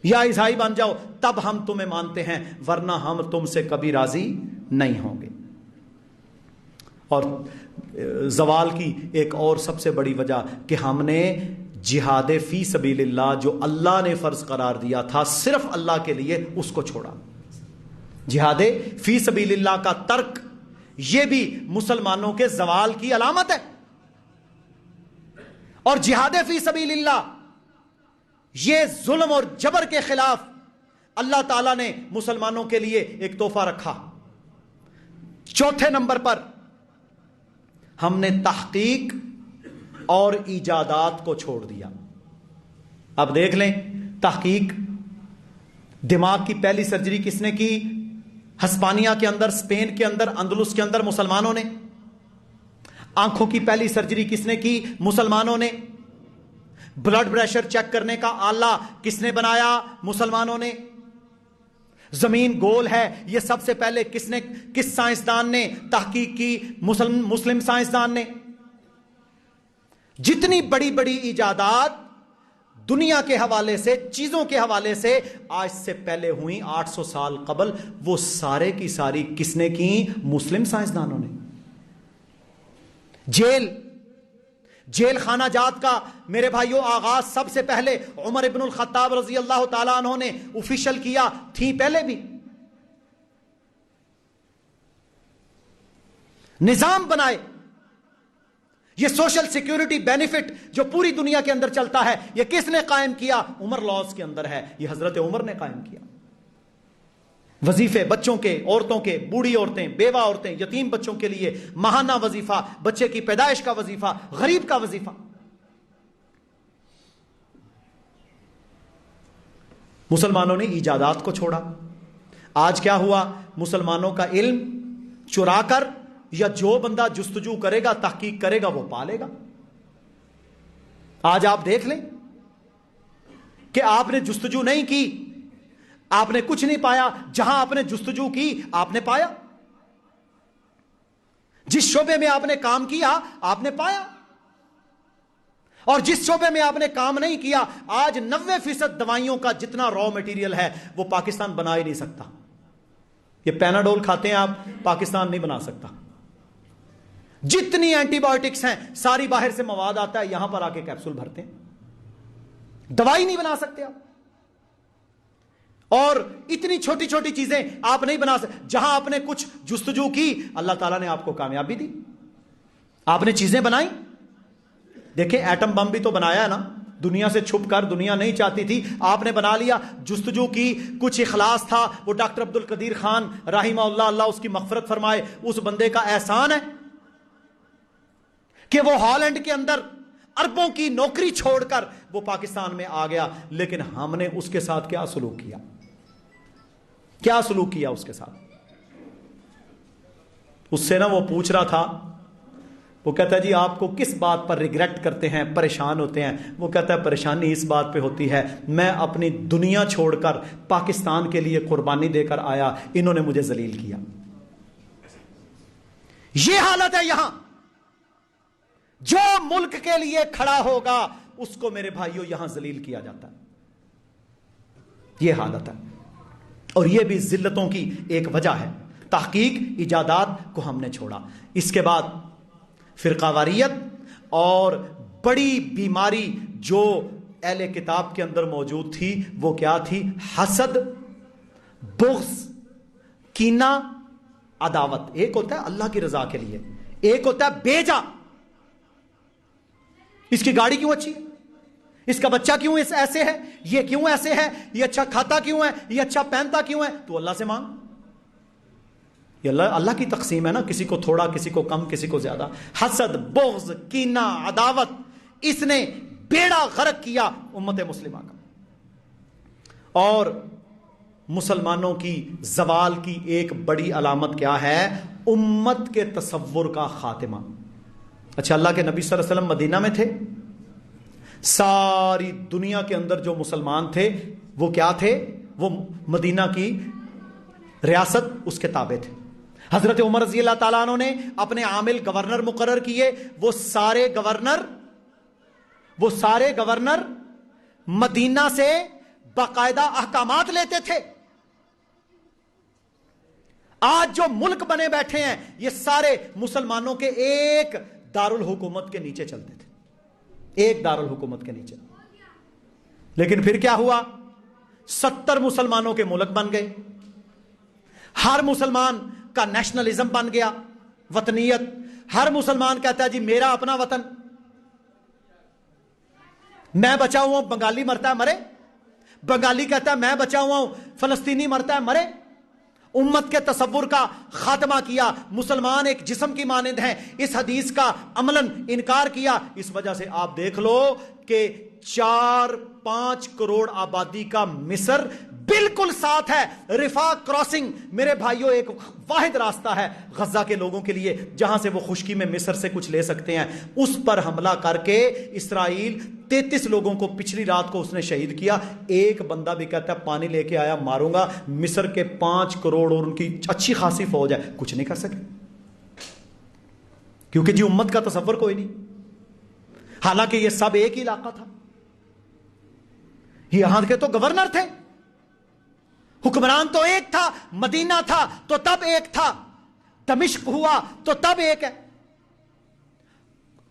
یا عیسائی بن جاؤ تب ہم تمہیں مانتے ہیں، ورنہ ہم تم سے کبھی راضی نہیں ہوں گے۔ اور زوال کی ایک اور سب سے بڑی وجہ کہ ہم نے جہاد فی سبیل اللہ جو اللہ نے فرض قرار دیا تھا صرف اللہ کے لیے، اس کو چھوڑا۔ جہاد فی سبیل اللہ کا ترک یہ بھی مسلمانوں کے زوال کی علامت ہے۔ اور جہاد فی سبیل اللہ یہ ظلم اور جبر کے خلاف اللہ تعالیٰ نے مسلمانوں کے لیے ایک تحفہ رکھا۔ چوتھے نمبر پر ہم نے تحقیق اور ایجادات کو چھوڑ دیا۔ اب دیکھ لیں، تحقیق، دماغ کی پہلی سرجری کس نے کی؟ ہسپانیہ کے اندر، اسپین کے اندر، اندلس کے اندر مسلمانوں نے۔ آنکھوں کی پہلی سرجری کس نے کی؟ مسلمانوں نے۔ بلڈ پریشر چیک کرنے کا آلہ کس نے بنایا؟ مسلمانوں نے۔ زمین گول ہے یہ سب سے پہلے کس سائنسدان نے تحقیق کی؟ مسلم سائنسدان نے۔ جتنی بڑی بڑی ایجادات دنیا کے حوالے سے، چیزوں کے حوالے سے آج سے پہلے ہوئی 800 سال قبل، وہ سارے کی ساری کس نے کی؟ مسلم سائنسدانوں نے۔ جیل خانہ جات کا میرے بھائیوں آغاز سب سے پہلے عمر ابن الخطاب رضی اللہ تعالیٰ عنہ نے آفیشل کیا، تھی پہلے بھی نظام بنائے. یہ سوشل سیکیورٹی بینیفٹ جو پوری دنیا کے اندر چلتا ہے، یہ کس نے قائم کیا؟ عمر لاز کے اندر ہے، یہ حضرت عمر نے قائم کیا. وظیفے بچوں کے، عورتوں کے، بوڑھی عورتیں، بیوہ عورتیں، یتیم بچوں کے لیے ماہانہ وظیفہ، بچے کی پیدائش کا وظیفہ، غریب کا وظیفہ. مسلمانوں نے ایجادات کو چھوڑا. آج کیا ہوا؟ مسلمانوں کا علم چرا کر، یا جو بندہ جستجو کرے گا، تحقیق کرے گا، وہ پالے گا. آج آپ دیکھ لیں کہ آپ نے جستجو نہیں کی، آپ نے کچھ نہیں پایا. جہاں آپ نے جستجو کی، آپ نے پایا. جس شعبے میں آپ نے کام کیا، آپ نے پایا. اور جس شعبے میں آپ نے کام نہیں کیا، آج 90% دوائیوں کا جتنا را مٹیریل ہے وہ پاکستان بنا ہی نہیں سکتا. یہ پیناڈول کھاتے ہیں آپ، پاکستان نہیں بنا سکتا. جتنی اینٹی بایوٹکس ہیں ساری باہر سے مواد آتا ہے، یہاں پر آ کے کیپسول بھرتے ہیں. دوائی نہیں بنا سکتے آپ. اور اتنی چھوٹی چھوٹی چیزیں آپ نہیں بنا سکتے. جہاں آپ نے کچھ جستجو کی، اللہ تعالیٰ نے آپ کو کامیابی دی. آپ نے چیزیں بنائی. دیکھیں ایٹم بم بھی تو بنایا ہے نا، دنیا سے چھپ کر، دنیا نہیں چاہتی تھی، آپ نے بنا لیا. جستجو کی، کچھ اخلاص تھا. وہ ڈاکٹر عبد القدیر خان رحمہ اللہ، اللہ اس کی مغفرت فرمائے، اس بندے کا احسان ہے کہ وہ ہالینڈ کے اندر اربوں کی نوکری چھوڑ کر وہ پاکستان میں آ گیا. لیکن ہم نے اس کے ساتھ کیا سلوک کیا؟ کیا سلوک کیا اس کے ساتھ؟ اس سے نا وہ پوچھ رہا تھا، وہ کہتا ہے جی آپ کو کس بات پر ریگریٹ کرتے ہیں، پریشان ہوتے ہیں؟ وہ کہتا ہے پریشانی اس بات پہ ہوتی ہے، میں اپنی دنیا چھوڑ کر پاکستان کے لیے قربانی دے کر آیا، انہوں نے مجھے ذلیل کیا. یہ حالت ہے یہاں. جو ملک کے لیے کھڑا ہوگا اس کو میرے بھائیوں یہاں ذلیل کیا جاتا ہے. یہ حالت ہے. اور یہ بھی ذلتوں کی ایک وجہ ہے. تحقیق، ایجادات کو ہم نے چھوڑا. اس کے بعد فرقہ واریت اور بڑی بیماری جو اہل کتاب کے اندر موجود تھی، وہ کیا تھی؟ حسد، بغض، کینہ، عداوت. ایک ہوتا ہے اللہ کی رضا کے لیے، ایک ہوتا ہے بیجا. اس کی گاڑی کیوں اچھی ہے، اس کا بچہ کیوں ایسے ہے، یہ کیوں ایسے ہے، یہ اچھا کھاتا کیوں ہے، یہ اچھا پہنتا کیوں ہے. تو اللہ سے مانگ. یہ اللہ کی تقسیم ہے نا، کسی کو تھوڑا، کسی کو کم، کسی کو زیادہ. حسد، بغض، کینہ، عداوت، اس نے بیڑا غرق کیا امت مسلمہ کا. اور مسلمانوں کی زوال کی ایک بڑی علامت کیا ہے؟ امت کے تصور کا خاتمہ. اچھا، اللہ کے نبی صلی اللہ علیہ وسلم مدینہ میں تھے. ساری دنیا کے اندر جو مسلمان تھے وہ کیا تھے؟ وہ مدینہ کی ریاست اس کے تابع تھے. حضرت عمر رضی اللہ تعالیٰ عنہ نے اپنے عامل گورنر مقرر کیے. وہ سارے گورنر مدینہ سے باقاعدہ احکامات لیتے تھے. آج جو ملک بنے بیٹھے ہیں یہ سارے مسلمانوں کے ایک دارالحکومت کے نیچے چلتے تھے، ایک دارالحکومت کے نیچے. لیکن پھر کیا ہوا؟ 70 مسلمانوں کے ملک بن گئے. ہر مسلمان کا نیشنلزم بن گیا، وطنیت. ہر مسلمان کہتا ہے جی میرا اپنا وطن، میں بچا ہوا ہوں، بنگالی مرتا ہے مرے. بنگالی کہتا ہے میں بچا ہوا ہوں، فلسطینی مرتا ہے مرے. امت کے تصور کا خاتمہ کیا. مسلمان ایک جسم کی مانند ہیں، اس حدیث کا عملاً انکار کیا. اس وجہ سے آپ دیکھ لو کہ 4-5 کروڑ آبادی کا مصر بالکل ساتھ ہے. رفاح کراسنگ میرے بھائیوں ایک واحد راستہ ہے غزہ کے لوگوں کے لیے، جہاں سے وہ خشکی میں مصر سے کچھ لے سکتے ہیں. اس پر حملہ کر کے اسرائیل 33 لوگوں کو پچھلی رات کو اس نے شہید کیا. ایک بندہ بھی کہتا ہے پانی لے کے آیا ماروں گا. مصر کے 5 کروڑ اور ان کی اچھی خاصی فوج ہے، کچھ نہیں کر سکے، کیونکہ جی امت کا تصور کوئی نہیں. حالانکہ یہ سب ایک ہی علاقہ تھا. یہاں کے تو گورنر تھے، حکمران تو ایک تھا. مدینہ تھا تو تب ایک تھا، دمشق ہوا تو تب ایک ہے.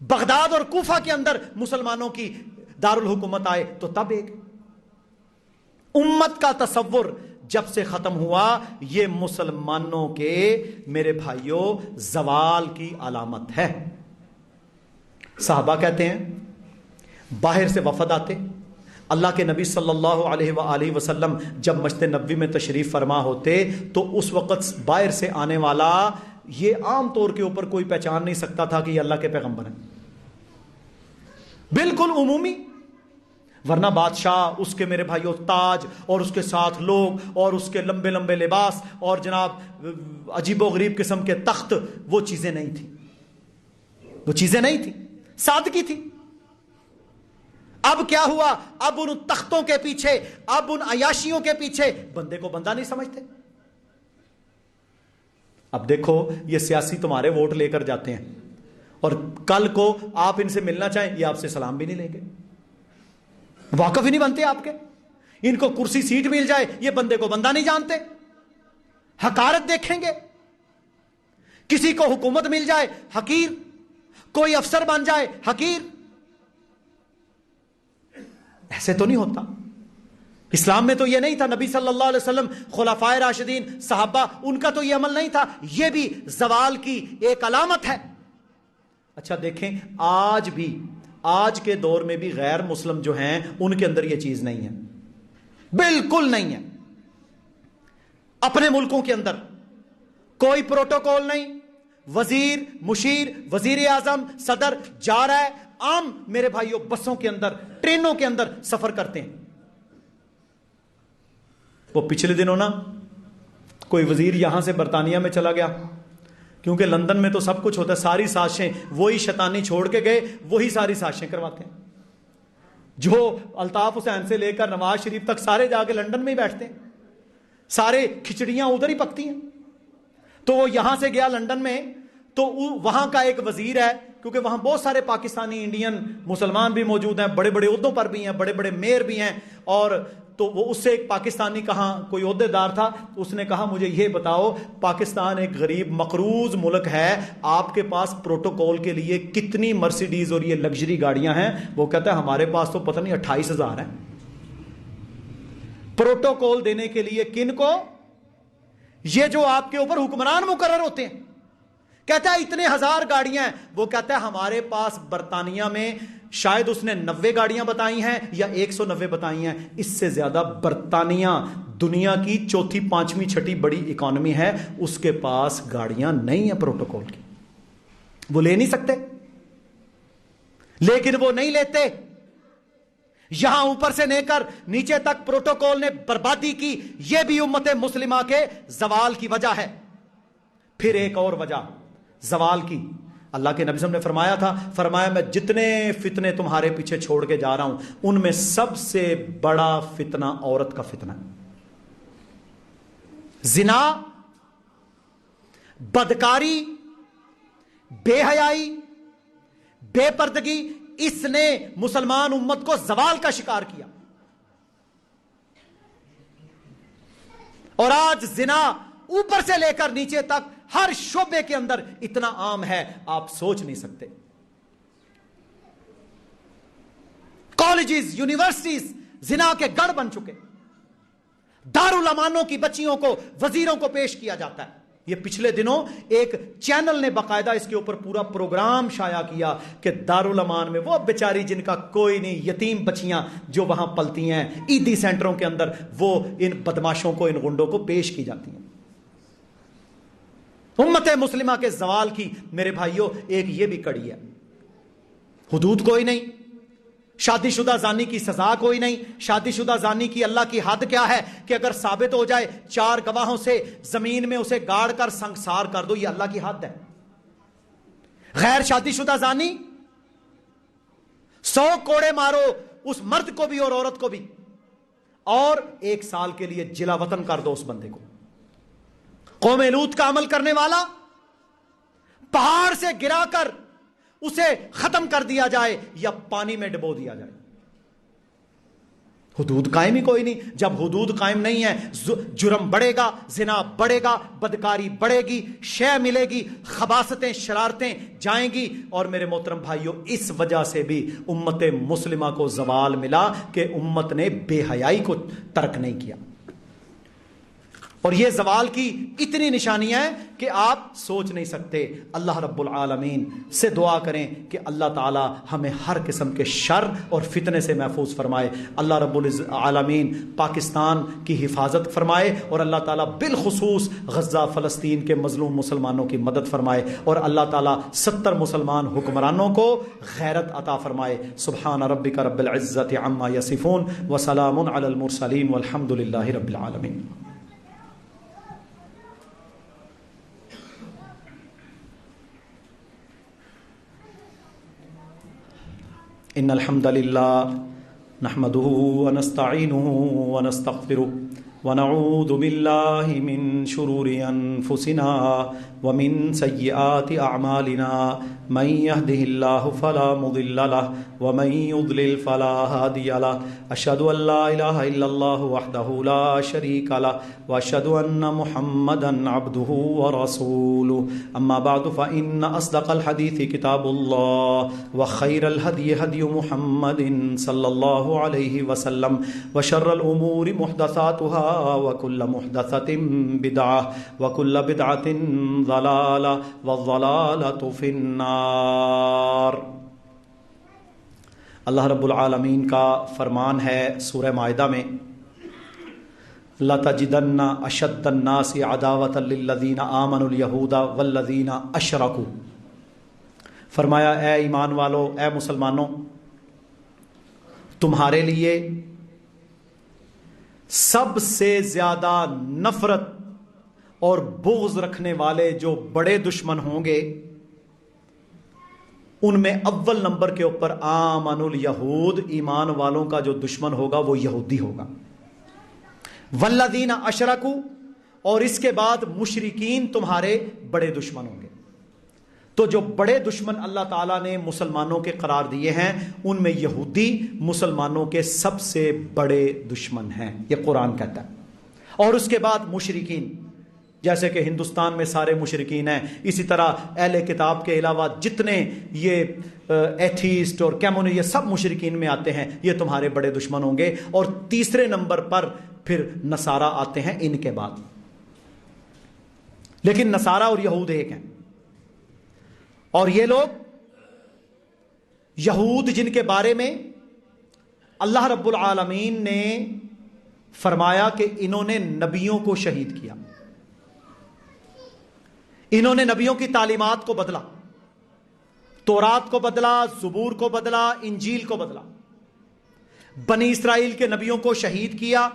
بغداد اور کوفہ کے اندر مسلمانوں کی دارالحکومت آئے تو تب ایک امت کا تصور جب سے ختم ہوا، یہ مسلمانوں کے میرے بھائیوں زوال کی علامت ہے۔ صحابہ کہتے ہیں باہر سے وفد آتے، اللہ کے نبی صلی اللہ علیہ وآلہ وسلم جب مسجد نبوی میں تشریف فرما ہوتے تو اس وقت باہر سے آنے والا یہ عام طور کے اوپر کوئی پہچان نہیں سکتا تھا کہ یہ اللہ کے پیغمبر ہیں، بالکل عمومی، ورنہ بادشاہ، اس کے میرے بھائیوں تاج اور اس کے ساتھ لوگ اور اس کے لمبے لمبے لباس اور جناب عجیب و غریب قسم کے تخت، وہ چیزیں نہیں تھیں، وہ چیزیں نہیں تھیں، سادگی تھی۔ اب کیا ہوا؟ اب ان تختوں کے پیچھے، اب ان عیاشیوں کے پیچھے بندے کو بندہ نہیں سمجھتے۔ اب دیکھو یہ سیاسی تمہارے ووٹ لے کر جاتے ہیں اور کل کو آپ ان سے ملنا چاہیں یہ آپ سے سلام بھی نہیں لیں گے، واقف ہی نہیں بنتے آپ کے۔ ان کو کرسی سیٹ مل جائے یہ بندے کو بندہ نہیں جانتے، حقارت دیکھیں گے۔ کسی کو حکومت مل جائے حقیر، کوئی افسر بن جائے حقیر۔ ایسے تو نہیں ہوتا، اسلام میں تو یہ نہیں تھا۔ نبی صلی اللہ علیہ وسلم، خلفائے راشدین، صحابہ، ان کا تو یہ عمل نہیں تھا۔ یہ بھی زوال کی ایک علامت ہے۔ اچھا دیکھیں آج بھی، آج کے دور میں بھی غیر مسلم جو ہیں ان کے اندر یہ چیز نہیں ہے، بالکل نہیں ہے۔ اپنے ملکوں کے اندر کوئی پروٹوکول نہیں، وزیر، مشیر، وزیر اعظم، صدر جا رہا ہے، عام میرے بھائیوں بسوں کے اندر، ٹرینوں کے اندر سفر کرتے ہیں۔ وہ پچھلے دنوں نا کوئی وزیر یہاں سے برطانیہ میں چلا گیا، کیونکہ لندن میں تو سب کچھ ہوتا ہے، ساری سازشیں وہی شیطانی چھوڑ کے گئے، وہی ساری سازشیں کرواتے ہیں۔ جو الطاف حسین سے لے کر نواز شریف تک سارے جا کے لندن میں ہی بیٹھتے ہیں، سارے کھچڑیاں ادھر ہی پکتی ہیں۔ تو وہ یہاں سے گیا لندن میں، تو وہاں کا ایک وزیر ہے، کیونکہ وہاں بہت سارے پاکستانی، انڈین، مسلمان بھی موجود ہیں، بڑے بڑے عہدوں پر بھی ہیں، بڑے بڑے میئر بھی ہیں، اور تو وہ اس سے ایک پاکستانی کہاں کوئی عہدے دار تھا، اس نے کہا مجھے یہ بتاؤ پاکستان ایک غریب مقروض ملک ہے، آپ کے پاس پروٹوکول کے لیے کتنی مرسیڈیز اور یہ لگژری گاڑیاں ہیں؟ وہ کہتا ہے ہمارے پاس تو پتہ نہیں 28,000 ہیں۔ پروٹوکول دینے کے لیے کن کو؟ یہ جو آپ کے اوپر حکمران مقرر ہوتے ہیں۔ کہتا ہے اتنے ہزار گاڑیاں ہیں، وہ کہتا ہے ہمارے پاس برطانیہ میں شاید اس نے 90 گاڑیاں بتائی ہیں یا 190 بتائی ہیں، اس سے زیادہ برطانیہ دنیا کی چوتھی، پانچویں، چھٹی بڑی اکانومی ہے، اس کے پاس گاڑیاں نہیں ہیں پروٹوکول کی، وہ لے نہیں سکتے۔ لیکن وہ نہیں لیتے، یہاں اوپر سے لے کر نیچے تک پروٹوکول نے بربادی کی۔ یہ بھی امت مسلمہ کے زوال کی وجہ ہے۔ پھر ایک اور وجہ زوال کی، اللہ کے نبی صلی اللہ علیہ وسلم نے فرمایا میں جتنے فتنے تمہارے پیچھے چھوڑ کے جا رہا ہوں ان میں سب سے بڑا فتنہ عورت کا فتنہ ہے۔ زنا، بدکاری، بے حیائی، بے پردگی، اس نے مسلمان امت کو زوال کا شکار کیا۔ اور آج زنا اوپر سے لے کر نیچے تک ہر شعبے کے اندر اتنا عام ہے آپ سوچ نہیں سکتے۔ کالجز، یونیورسٹیز زنا کے گڑھ بن چکے، دارالامانوں کی بچیوں کو وزیروں کو پیش کیا جاتا ہے۔ یہ پچھلے دنوں ایک چینل نے باقاعدہ اس کے اوپر پورا پروگرام شائع کیا کہ دارالامان میں وہ بیچاری جن کا کوئی نہیں، یتیم بچیاں جو وہاں پلتی ہیں عیدی سینٹروں کے اندر، وہ ان بدماشوں کو، ان غنڈوں کو پیش کی جاتی ہیں۔ امت مسلمہ کے زوال کی میرے بھائیوں ایک یہ بھی کڑی ہے، حدود کوئی نہیں، شادی شدہ زانی کی سزا کوئی نہیں۔ شادی شدہ زانی کی اللہ کی حد کیا ہے کہ اگر ثابت ہو جائے 4 گواہوں سے زمین میں اسے گاڑ کر سنگسار کر دو، یہ اللہ کی حد ہے۔ غیر شادی شدہ زانی 100 کوڑے مارو اس مرد کو بھی اور عورت کو بھی، اور 1 سال کے لیے جلا وطن کر دو اس بندے کو۔ قوم لوط کا عمل کرنے والا پہاڑ سے گرا کر اسے ختم کر دیا جائے یا پانی میں ڈبو دیا جائے۔ حدود قائم ہی کوئی نہیں. جب حدود قائم نہیں ہے جرم بڑھے گا, زنا بڑھے گا, بدکاری بڑھے گی, شے ملے گی, خباثتیں شرارتیں جائیں گی. اور میرے محترم بھائیوں, اس وجہ سے بھی امت مسلمہ کو زوال ملا کہ امت نے بے حیائی کو ترک نہیں کیا. اور یہ زوال کی اتنی نشانیاں ہیں کہ آپ سوچ نہیں سکتے. اللہ رب العالمین سے دعا کریں کہ اللہ تعالی ہمیں ہر قسم کے شر اور فتنے سے محفوظ فرمائے. اللہ رب العالمین پاکستان کی حفاظت فرمائے, اور اللہ تعالی بالخصوص غزہ فلسطین کے مظلوم مسلمانوں کی مدد فرمائے, اور اللہ تعالی 70 مسلمان حکمرانوں کو غیرت عطا فرمائے. سبحان ربک رب العزت عما یصفون وسلام علی المرسلین والحمد للہ رب العالمین. ان الحمد للہ نحمده ونستعینه ونستغفره ونعوذ باللہ من شرور انفسنا ومن سیئات اعمالنا من يهده الله فلا مضل له ومن يضلل فلا هادي له. اشهد ان لا اله الا الله وحده لا شريك له واشهد ان محمدا عبده ورسوله. اما بعد فان اصدق الحديث كتاب الله وخير الهدي هدي محمد صلى الله عليه وسلم وشر الامور محدثاتها وكل محدثة بدعة وكل بدعة ضلالة والضلالة في النار. اللہ رب العالمین کا فرمان ہے سورہ مائدہ میں, لَتَجِدَنَّ أَشَدَّ النَّاسِ عَدَاوَةً لِلَّذِينَ آمَنُوا الْيَهُودَ وَالَّذِينَ أَشْرَكُوا. فرمایا اے ایمان والو, اے مسلمانوں, تمہارے لیے سب سے زیادہ نفرت اور بغض رکھنے والے جو بڑے دشمن ہوں گے, ان میں اول نمبر کے اوپر آمنوا الیہود, ایمان والوں کا جو دشمن ہوگا وہ یہودی ہوگا. والذین اشرکوا, اور اس کے بعد مشرکین تمہارے بڑے دشمن ہوں گے. تو جو بڑے دشمن اللہ تعالیٰ نے مسلمانوں کے قرار دیے ہیں, ان میں یہودی مسلمانوں کے سب سے بڑے دشمن ہیں, یہ قرآن کہتا ہے. اور اس کے بعد مشرکین, جیسے کہ ہندوستان میں سارے مشرکین ہیں, اسی طرح اہل کتاب کے علاوہ جتنے یہ ایتھیسٹ اور کیمونسٹ یہ سب مشرکین میں آتے ہیں, یہ تمہارے بڑے دشمن ہوں گے. اور تیسرے نمبر پر پھر نصارہ آتے ہیں ان کے بعد. لیکن نصارہ اور یہود ایک ہیں, اور یہ لوگ یہود جن کے بارے میں اللہ رب العالمین نے فرمایا کہ انہوں نے نبیوں کو شہید کیا, انہوں نے نبیوں کی تعلیمات کو بدلا, تورات کو بدلا, زبور کو بدلا, انجیل کو بدلا, بنی اسرائیل کے نبیوں کو شہید کیا,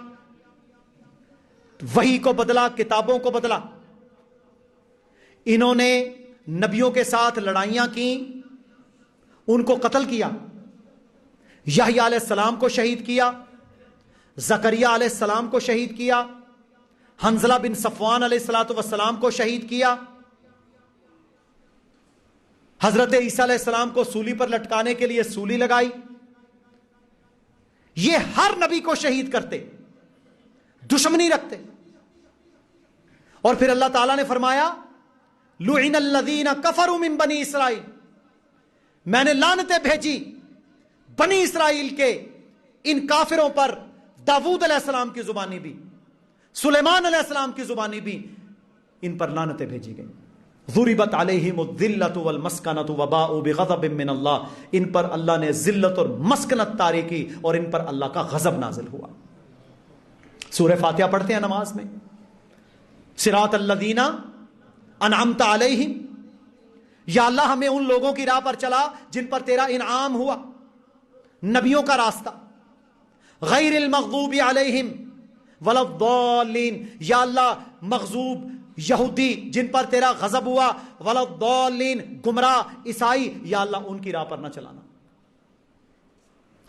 وحی کو بدلا, کتابوں کو بدلا. انہوں نے نبیوں کے ساتھ لڑائیاں کی, ان کو قتل کیا. یحییٰ علیہ السلام کو شہید کیا, زکریا علیہ السلام کو شہید کیا, حنظلہ بن صفوان علیہ السلام کو شہید کیا, حضرت عیسیٰ علیہ السلام کو سولی پر لٹکانے کے لیے سولی لگائی. یہ ہر نبی کو شہید کرتے, دشمنی رکھتے. اور پھر اللہ تعالیٰ نے فرمایا لعن الذین کفروا من بنی اسرائیل, میں نے لعنتیں بھیجی بنی اسرائیل کے ان کافروں پر. داؤد علیہ السلام کی زبانی بھی, سلیمان علیہ السلام کی زبانی بھی ان پر لعنتیں بھیجی گئی. ضربت علیہم الذلۃ والمسکنۃ وباءوا بغضب من اللہ, ان پر اللہ نے ذلت اور مسکنت طاری کی اور ان پر اللہ کا غضب نازل ہوا. سورہ فاتحہ پڑھتے ہیں نماز میں, صراط الذین انعمت علیہم, یا اللہ ہمیں ان لوگوں کی راہ پر چلا جن پر تیرا انعام ہوا, نبیوں کا راستہ. غیر المغضوب علیہم ولا الضالین, یا اللہ مغضوب یہودی جن پر تیرا غضب ہوا, ولا الضالین گمراہ عیسائی, یا اللہ ان کی راہ پر نہ چلانا.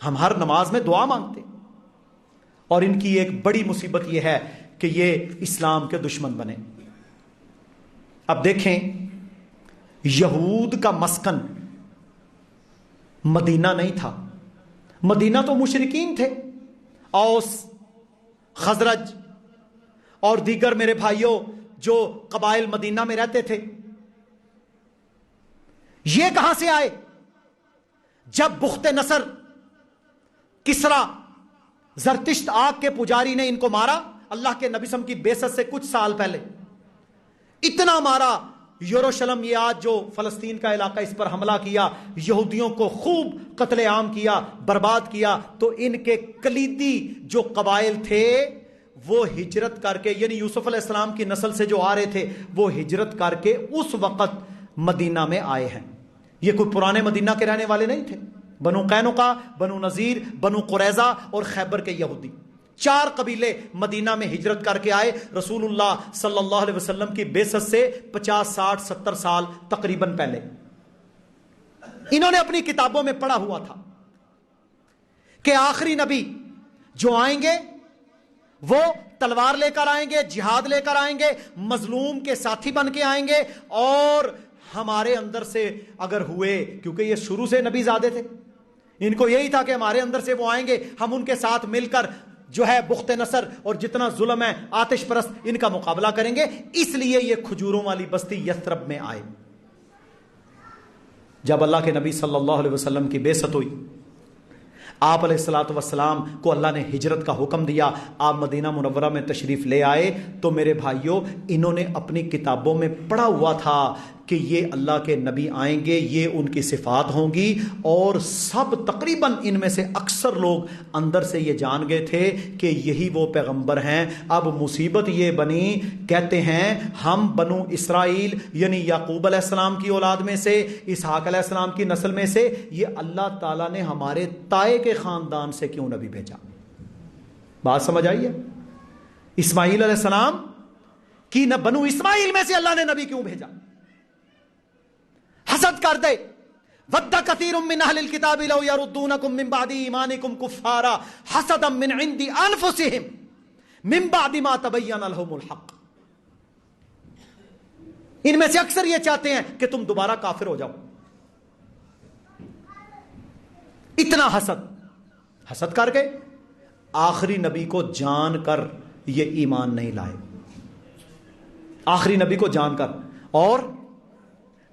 ہم ہر نماز میں دعا مانگتے, اور ان کی ایک بڑی مصیبت یہ ہے کہ یہ اسلام کے دشمن بنے. اب دیکھیں, یہود کا مسکن مدینہ نہیں تھا, مدینہ تو مشرکین تھے, اوس، خزرج اور دیگر میرے بھائیوں جو قبائل مدینہ میں رہتے تھے، یہ کہاں سے آئے؟ جب بخت نصر کسرا زرتشت آگ کے پجاری نے ان کو مارا اللہ کے نبی صلی اللہ علیہ وسلم کی بعثت سے کچھ سال پہلے، اتنا مارا، یروشلم یہ آج جو فلسطین کا علاقہ، اس پر حملہ کیا، یہودیوں کو خوب قتل عام کیا، برباد کیا، تو ان کے کلیدی جو قبائل تھے وہ ہجرت کر کے، یعنی یوسف علیہ السلام کی نسل سے جو آ رہے تھے وہ ہجرت کر کے اس وقت مدینہ میں آئے ہیں۔ یہ کوئی پرانے مدینہ کے رہنے والے نہیں تھے، بنو قینقاع، بنو نذیر، بنو قریظہ اور خیبر کے یہودی، 4 قبیلے مدینہ میں ہجرت کر کے آئے رسول اللہ صلی اللہ علیہ وسلم کی بعثت سے 50 60 70 سال تقریباً پہلے۔ انہوں نے اپنی کتابوں میں پڑھا ہوا تھا کہ آخری نبی جو آئیں گے وہ تلوار لے کر آئیں گے، جہاد لے کر آئیں گے، مظلوم کے ساتھی بن کے آئیں گے، اور ہمارے اندر سے اگر ہوئے، کیونکہ یہ شروع سے نبی زادے تھے، ان کو یہی تھا کہ ہمارے اندر سے وہ آئیں گے، ہم ان کے ساتھ مل کر جو ہے بخت نصر اور جتنا ظلم ہے، آتش پرست، ان کا مقابلہ کریں گے۔ اس لیے یہ کھجوروں والی بستی یثرب میں آئے۔ جب اللہ کے نبی صلی اللہ علیہ وسلم کی بعثت ہوئی، آپ علیہ الصلوۃ والسلام کو اللہ نے ہجرت کا حکم دیا، آپ مدینہ منورہ میں تشریف لے آئے، تو میرے بھائیوں انہوں نے اپنی کتابوں میں پڑھا ہوا تھا کہ یہ اللہ کے نبی آئیں گے، یہ ان کی صفات ہوں گی، اور سب تقریباً ان میں سے اکثر لوگ اندر سے یہ جان گئے تھے کہ یہی وہ پیغمبر ہیں۔ اب مصیبت یہ بنی، کہتے ہیں ہم بنو اسرائیل یعنی یعقوب علیہ السلام کی اولاد میں سے، اسحاق علیہ السلام کی نسل میں سے، یہ اللہ تعالیٰ نے ہمارے تائے کے خاندان سے کیوں نبی بھیجا؟ بات سمجھ آئی ہے؟ اسماعیل علیہ السلام کی بنو اسماعیل میں سے اللہ نے نبی کیوں بھیجا؟ حسد کر دے، وَدَّ كَثِيرٌ مِّنْ أَهْلِ الْكِتَابِ لَوْ يَرُدُّونَكُم مِّن بَعْدِ إِيمَانِكُمْ كُفَّارًا حَسَدًا مِّنْ عِندِ أَنفُسِهِم مِّن بَعْدِ مَا تَبَيَّنَ لَهُمُ الْحَقُّ۔ ان میں سے اکثر یہ چاہتے ہیں کہ تم دوبارہ کافر ہو جاؤ۔ اتنا حسد کر کے آخری نبی کو جان کر یہ ایمان نہیں لائے، آخری نبی کو جان کر۔ اور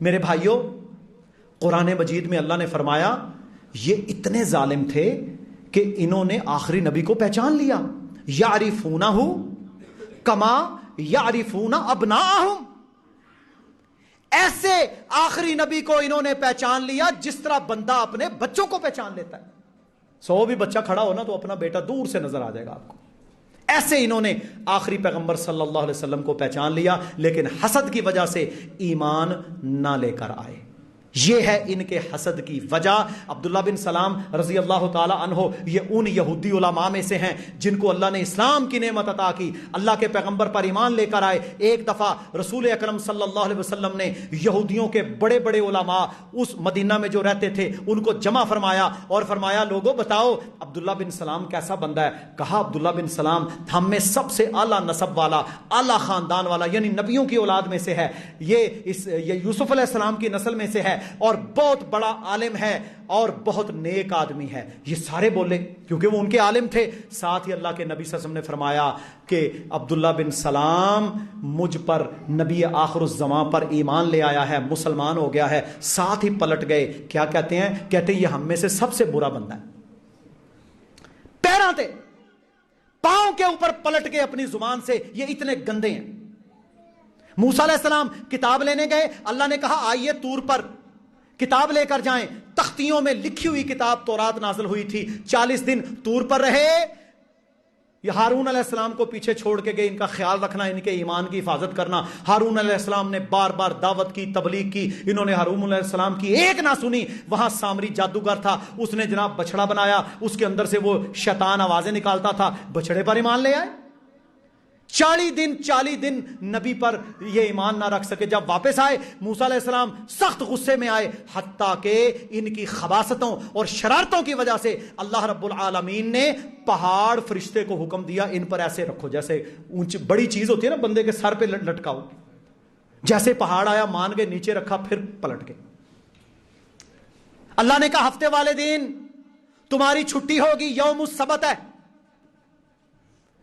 میرے بھائیوں قرآن مجید میں اللہ نے فرمایا یہ اتنے ظالم تھے کہ انہوں نے آخری نبی کو پہچان لیا، یعرفونہ کما یعرفون ابناءہم، ایسے آخری نبی کو انہوں نے پہچان لیا جس طرح بندہ اپنے بچوں کو پہچان لیتا ہے۔ 100 بھی بچہ کھڑا ہونا تو اپنا بیٹا دور سے نظر آ جائے گا آپ کو، ایسے انہوں نے آخری پیغمبر صلی اللہ علیہ وسلم کو پہچان لیا، لیکن حسد کی وجہ سے ایمان نہ لے کر آئے۔ یہ ہے ان کے حسد کی وجہ۔ عبداللہ بن سلام رضی اللہ تعالی عنہ یہ ان یہودی علماء میں سے ہیں جن کو اللہ نے اسلام کی نعمت عطا کی، اللہ کے پیغمبر پر ایمان لے کر آئے۔ ایک دفعہ رسول اکرم صلی اللہ علیہ وسلم نے یہودیوں کے بڑے بڑے علماء اس مدینہ میں جو رہتے تھے ان کو جمع فرمایا اور فرمایا لوگوں بتاؤ عبداللہ بن سلام کیسا بندہ ہے؟ کہا عبداللہ بن سلام ہم میں سب سے اعلیٰ نسب والا، اعلیٰ خاندان والا، یعنی نبیوں کی اولاد میں سے ہے، یہ یوسف علیہ السلام کی نسل میں سے ہے، اور بہت بڑا عالم ہے اور بہت نیک آدمی ہے۔ یہ سارے بولے کیونکہ وہ ان کے عالم تھے۔ ساتھ ہی اللہ کے نبی صلی اللہ علیہ وسلم نے فرمایا کہ عبداللہ بن سلام مجھ پر نبی آخر الزمان پر ایمان لے آیا ہے، مسلمان ہو گیا ہے۔ ساتھ ہی پلٹ گئے، کیا کہتے ہیں؟ کہتے ہیں یہ ہم میں سے سب سے برا بندہ ہے۔ پیراں تے پاؤں کے اوپر پلٹ کے اپنی زبان سے یہ اتنے گندے ہیں۔ موسیٰ علیہ السلام کتاب لینے گئے، اللہ نے کہا آئیے طور پر کتاب لے کر جائیں۔ تختیوں میں لکھی ہوئی کتاب تورات نازل ہوئی تھی، 40 دن طور پر رہے۔ یہ ہارون علیہ السلام کو پیچھے چھوڑ کے گئے، ان کا خیال رکھنا، ان کے ایمان کی حفاظت کرنا۔ ہارون علیہ السلام نے بار بار دعوت کی، تبلیغ کی، انہوں نے ہارون علیہ السلام کی ایک نہ سنی۔ وہاں سامری جادوگر تھا، اس نے جناب بچڑا بنایا، اس کے اندر سے وہ شیطان آوازیں نکالتا تھا، بچڑے پر ایمان لے آئے۔ 40 دن نبی پر یہ ایمان نہ رکھ سکے۔ جب واپس آئے موسیٰ علیہ السلام سخت غصے میں آئے، حتیٰ کہ ان کی خباثتوں اور شرارتوں کی وجہ سے اللہ رب العالمین نے پہاڑ فرشتے کو حکم دیا ان پر ایسے رکھو، جیسے اونچی بڑی چیز ہوتی ہے نا بندے کے سر پہ لٹکاؤ، جیسے پہاڑ آیا مان کے نیچے رکھا پھر پلٹ کے۔ اللہ نے کہا ہفتے والے دن تمہاری چھٹی ہوگی، یوم السبت ہے،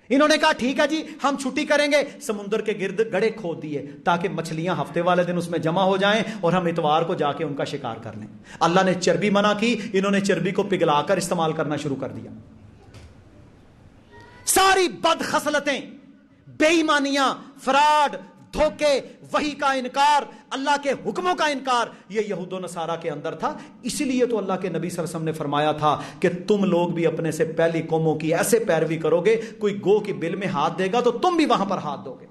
انہوں نے کہا ٹھیک ہے جی ہم چھٹی کریں گے، سمندر کے گرد گڑھے کھود دیے تاکہ مچھلیاں ہفتے والے دن اس میں جمع ہو جائیں اور ہم اتوار کو جا کے ان کا شکار کر لیں۔ اللہ نے چربی منع کی، انہوں نے چربی کو پگھلا کر استعمال کرنا شروع کر دیا۔ ساری بد خصلتیں، بے ایمانیاں، فراڈ، دھوکے، وحی کا انکار، اللہ کے حکموں کا انکار، یہ یہود و نصارہ کے اندر تھا۔ اسی لیے تو اللہ کے نبی صلی اللہ علیہ وسلم نے فرمایا تھا کہ تم لوگ بھی اپنے سے پہلی قوموں کی ایسے پیروی کرو گے، کوئی گو کی بل میں ہاتھ دے گا تو تم بھی وہاں پر ہاتھ دو گے،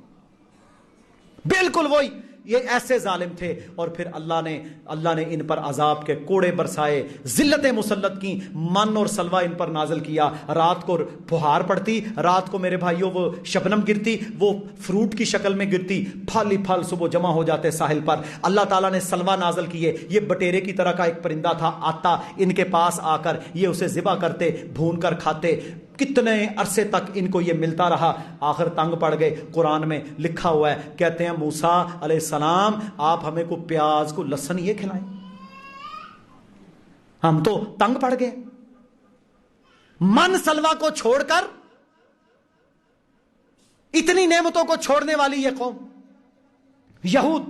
بالکل وہی۔ یہ ایسے ظالم تھے، اور پھر اللہ نے ان پر عذاب کے کوڑے برسائے، ذلتیں مسلط کی، من اور سلوہ ان پر نازل کیا۔ رات کو پھوہار پڑتی، رات کو میرے بھائیوں وہ شبنم گرتی، وہ فروٹ کی شکل میں گرتی، پھل ہی پھل صبح جمع ہو جاتے ساحل پر۔ اللہ تعالیٰ نے سلوہ نازل کیے، یہ بٹیرے کی طرح کا ایک پرندہ تھا، آتا ان کے پاس آ کر یہ اسے ذبح کرتے، بھون کر کھاتے۔ کتنے عرصے تک ان کو یہ ملتا رہا، آخر تنگ پڑ گئے۔ قرآن میں لکھا ہوا ہے، کہتے ہیں موسیٰ علیہ السلام آپ ہمیں کو پیاز کو لہسن یہ کھلائیں، ہم تو تنگ پڑ گئے۔ من سلوہ کو چھوڑ کر اتنی نعمتوں کو چھوڑنے والی یہ قوم یہود،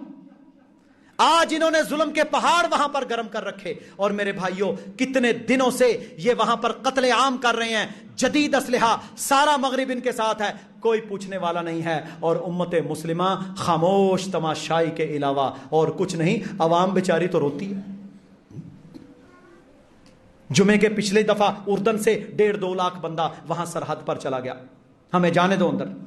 آج انہوں نے ظلم کے پہاڑ وہاں پر گرم کر رکھے، اور میرے بھائیوں کتنے دنوں سے یہ وہاں پر قتل عام کر رہے ہیں، جدید اسلحہ، سارا مغرب ان کے ساتھ ہے، کوئی پوچھنے والا نہیں ہے، اور امت مسلمہ خاموش تماشائی کے علاوہ اور کچھ نہیں۔ عوام بیچاری تو روتی ہے۔ جمعے کے پچھلے دفعہ اردن سے 1.5-2 لاکھ بندہ وہاں سرحد پر چلا گیا، ہمیں جانے دو اندر۔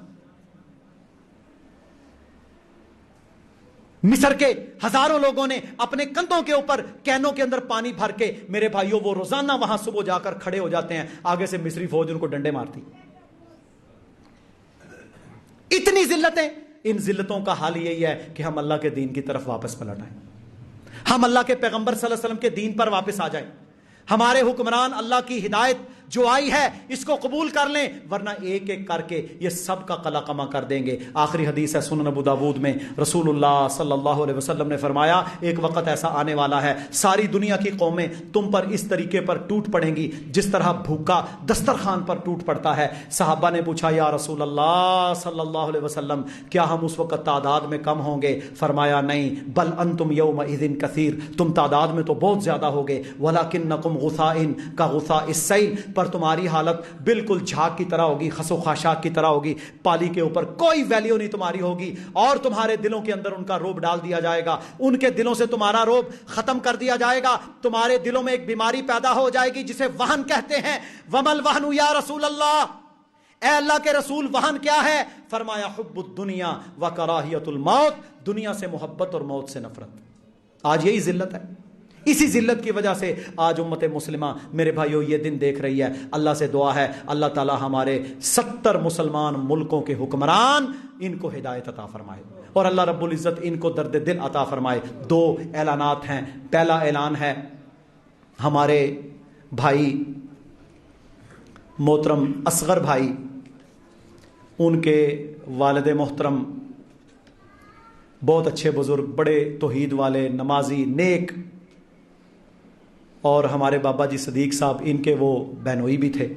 مصر کے ہزاروں لوگوں نے اپنے کندھوں کے اوپر کینوں کے اندر پانی بھر کے، میرے بھائیوں وہ روزانہ وہاں صبح جا کر کھڑے ہو جاتے ہیں، آگے سے مصری فوج ان کو ڈنڈے مارتی۔ اتنی ذلتیں، ان ذلتوں کا حال یہی ہے کہ ہم اللہ کے دین کی طرف واپس پلٹ آئیں، ہم اللہ کے پیغمبر صلی اللہ علیہ وسلم کے دین پر واپس آ جائیں، ہمارے حکمران اللہ کی ہدایت جو آئی ہے اس کو قبول کر لیں، ورنہ ایک ایک کر کے یہ سب کا قلقمہ کر دیں گے۔ آخری حدیث ہے سنن ابو داود میں، رسول اللہ صلی اللہ علیہ وسلم نے فرمایا ایک وقت ایسا آنے والا ہے ساری دنیا کی قومیں تم پر اس طریقے پر ٹوٹ پڑیں گی جس طرح بھوکا دسترخوان پر ٹوٹ پڑتا ہے۔ صحابہ نے پوچھا یا رسول اللہ صلی اللہ علیہ وسلم کیا ہم اس وقت تعداد میں کم ہوں گے؟ فرمایا نہیں، بل انتم یومئذ کثیر، تم تعداد میں تو بہت زیادہ ہوگے، ولکنکم غثاء کا غثاء السیل، پر تمہاری حالت بالکل جھاگ کی طرح ہوگی، خس و خاشاک کی طرح ہوگی، پالی کے اوپر کوئی ویلیو نہیں تمہاری ہوگی، اور تمہارے دلوں کے اندر ان کا روب ڈال دیا جائے گا، ان کے دلوں سے تمہارا روب ختم کر دیا جائے گا، تمہارے دلوں میں ایک بیماری پیدا ہو جائے گی جسے وہن کہتے ہیں۔ ومل وہن یا رسول اللہ، اے اللہ کے رسول وہن کیا ہے؟ فرمایا حب الدنیا و کراہیت الموت، دنیا سے محبت اور موت سے نفرت۔ آج یہی ذلت ہے، اسی ذلت کی وجہ سے آج امت مسلمہ میرے بھائیوں یہ دن دیکھ رہی ہے۔ اللہ سے دعا ہے اللہ تعالی ہمارے 70 مسلمان ملکوں کے حکمران ان کو ہدایت عطا فرمائے، اور اللہ رب العزت ان کو درد دل عطا فرمائے۔ 2 اعلانات ہیں۔ پہلا اعلان ہے ہمارے بھائی محترم اصغر بھائی، ان کے والد محترم بہت اچھے بزرگ، بڑے توحید والے، نمازی، نیک، اور ہمارے بابا جی صدیق صاحب ان کے وہ بہنوئی بھی تھے،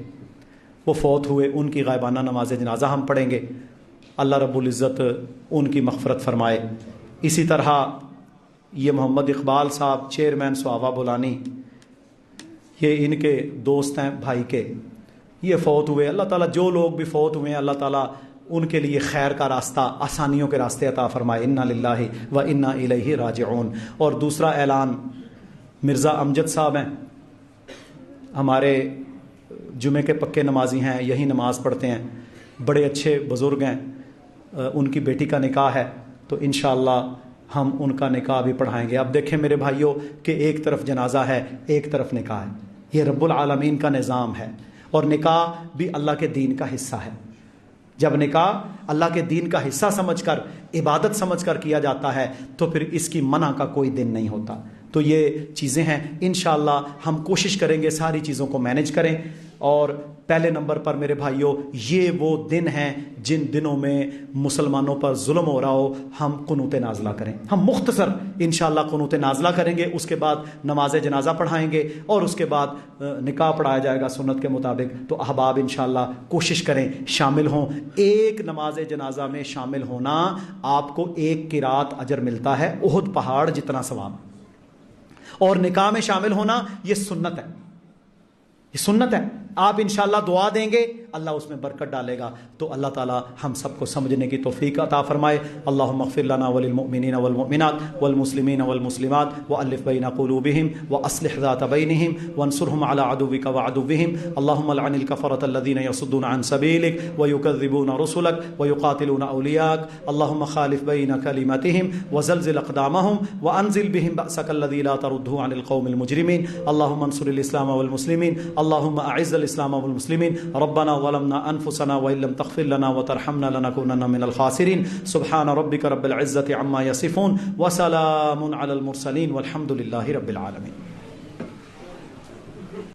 وہ فوت ہوئے، ان کی غائبانہ نماز جنازہ ہم پڑھیں گے، اللہ رب العزت ان کی مغفرت فرمائے۔ اسی طرح یہ محمد اقبال صاحب چیئرمین سواوا بولانی، یہ ان کے دوست ہیں بھائی کے، یہ فوت ہوئے۔ اللہ تعالیٰ جو لوگ بھی فوت ہوئے ہیں اللہ تعالیٰ ان کے لیے خیر کا راستہ، آسانیوں کے راستے عطا فرمائے۔ انا للہ و انا الیہ راجعون۔ اور دوسرا اعلان، مرزا امجد صاحب ہیں، ہمارے جمعے کے پکے نمازی ہیں، یہی نماز پڑھتے ہیں، بڑے اچھے بزرگ ہیں، ان کی بیٹی کا نکاح ہے، تو انشاءاللہ ہم ان کا نکاح بھی پڑھائیں گے۔ اب دیکھیں میرے بھائیوں کہ ایک طرف جنازہ ہے، ایک طرف نکاح ہے، یہ رب العالمین کا نظام ہے، اور نکاح بھی اللہ کے دین کا حصہ ہے۔ جب نکاح اللہ کے دین کا حصہ سمجھ کر، عبادت سمجھ کر کیا جاتا ہے تو پھر اس کی منع کا کوئی دن نہیں ہوتا۔ تو یہ چیزیں ہیں، انشاءاللہ ہم کوشش کریں گے ساری چیزوں کو مینج کریں. اور پہلے نمبر پر میرے بھائیوں، یہ وہ دن ہیں جن دنوں میں مسلمانوں پر ظلم ہو رہا ہو، ہم قنوت نازلہ کریں. ہم مختصر انشاءاللہ قنوت نازلہ کریں گے، اس کے بعد نماز جنازہ پڑھائیں گے اور اس کے بعد نکاح پڑھایا جائے گا سنت کے مطابق. تو احباب انشاءاللہ کوشش کریں شامل ہوں. ایک نماز جنازہ میں شامل ہونا آپ کو 1 قرات اجر ملتا ہے، احد پہاڑ جتنا ثواب. اور نکاح میں شامل ہونا یہ سنت ہے، یہ سنت ہے. آپ انشاءاللہ دعا دیں گے، اللہ اس میں برکت ڈالے گا. تو اللہ تعالی ہم سب کو سمجھنے کی توفیق عطا فرمائے. اللہم اغفر لنا وللمؤمنین والمؤمنات والمسلمین والمسلمات والف بین قلوبہم واصلح ذات بینہم وانصرہم علی عدوک وعدوہم. اللہم لعن الکفرۃ الذین یصدون عن سبیلک ویکذبون رسلک ویقاتلون اولیاءک. اللہم خالف بین کلمتہم وزلزل اقدامہم وانزل بہم بأسک الذی لا ترده عن القوم المجرمین. اللہم انصر الاسلام والمسلمین. اللہم اعز الاسلام والمسلمین. ربنا ظلمنا انفسنا وان لم تغفر لنا وترحمنا لنكونن من الخاسرین. سبحان ربک رب العزة عما یصفون وسلام علی المرسلین والحمد للہ رب العالمین.